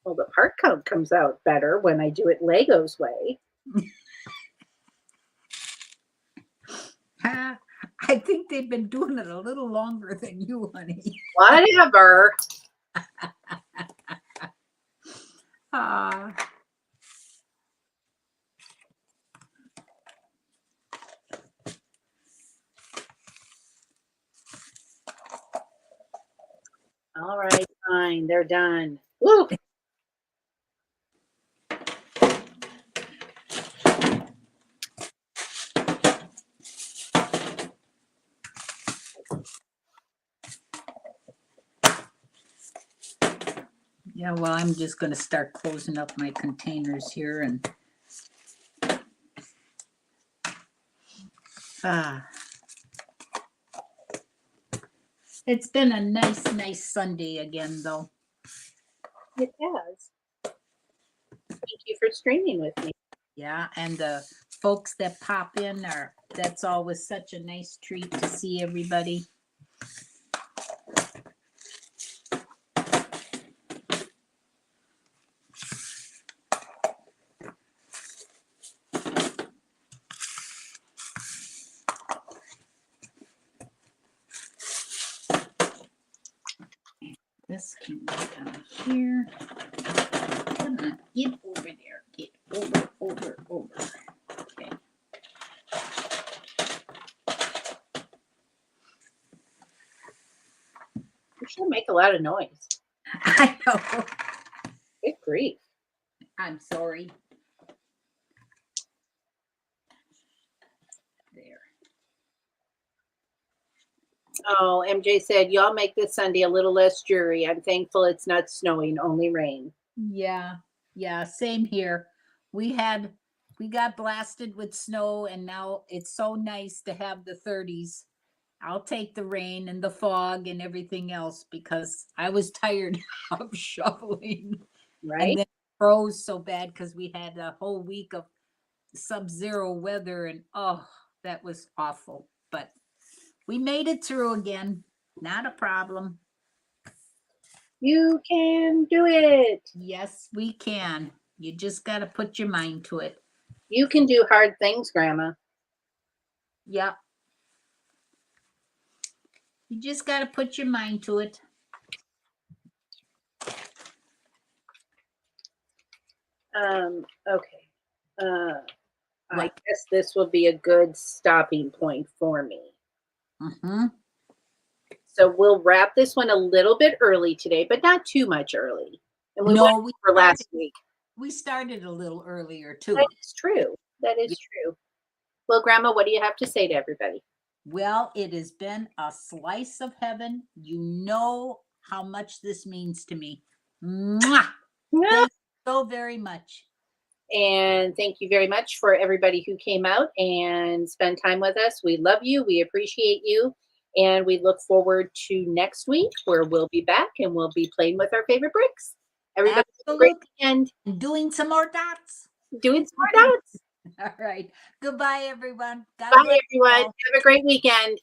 Well, the part count comes out better when I do it Lego's way. I think they've been doing it a little longer than you, honey. Whatever. Ah. All right, fine. They're done. Woo! Yeah, well, I'm just going to start closing up my containers here and it's been a nice Sunday again, though. It has. Thank you for streaming with me. Yeah, and the folks that pop in that's always such a nice treat to see everybody. This can go down here. Come on, get over there. Get over. Okay. You sure make a lot of noise. I know. Good grief. I'm sorry. There. Oh, MJ said, y'all make this Sunday a little less dreary. I'm thankful it's not snowing, only rain. Yeah, same here. We got blasted with snow and now it's so nice to have the 30s. I'll take the rain and the fog and everything else because I was tired of shoveling. Right? And then it froze so bad because we had a whole week of sub-zero weather and that was awful. But we made it through again. Not a problem. You can do it. Yes, we can. You just got to put your mind to it. You can do hard things, Grandma. Yep. You just got to put your mind to it. Okay. I What? guess this will be a good stopping point for me. Mm-hmm. So we'll wrap this one a little bit early today, but not too much early. And we went for last week. We started a little earlier too. That is true. That is true. Well, Grandma, what do you have to say to everybody? Well, it has been a slice of heaven. You know how much this means to me. Mwah! Yeah. Thank you so very much. And thank you very much for everybody who came out and spent time with us. We love you. We appreciate you. And we look forward to next week where we'll be back and we'll be playing with our favorite bricks. Everybody have a great weekend. Doing some more dots. Doing some more dots. All right. Goodbye, everyone. God Bye, bless you everyone. all. Have a great weekend.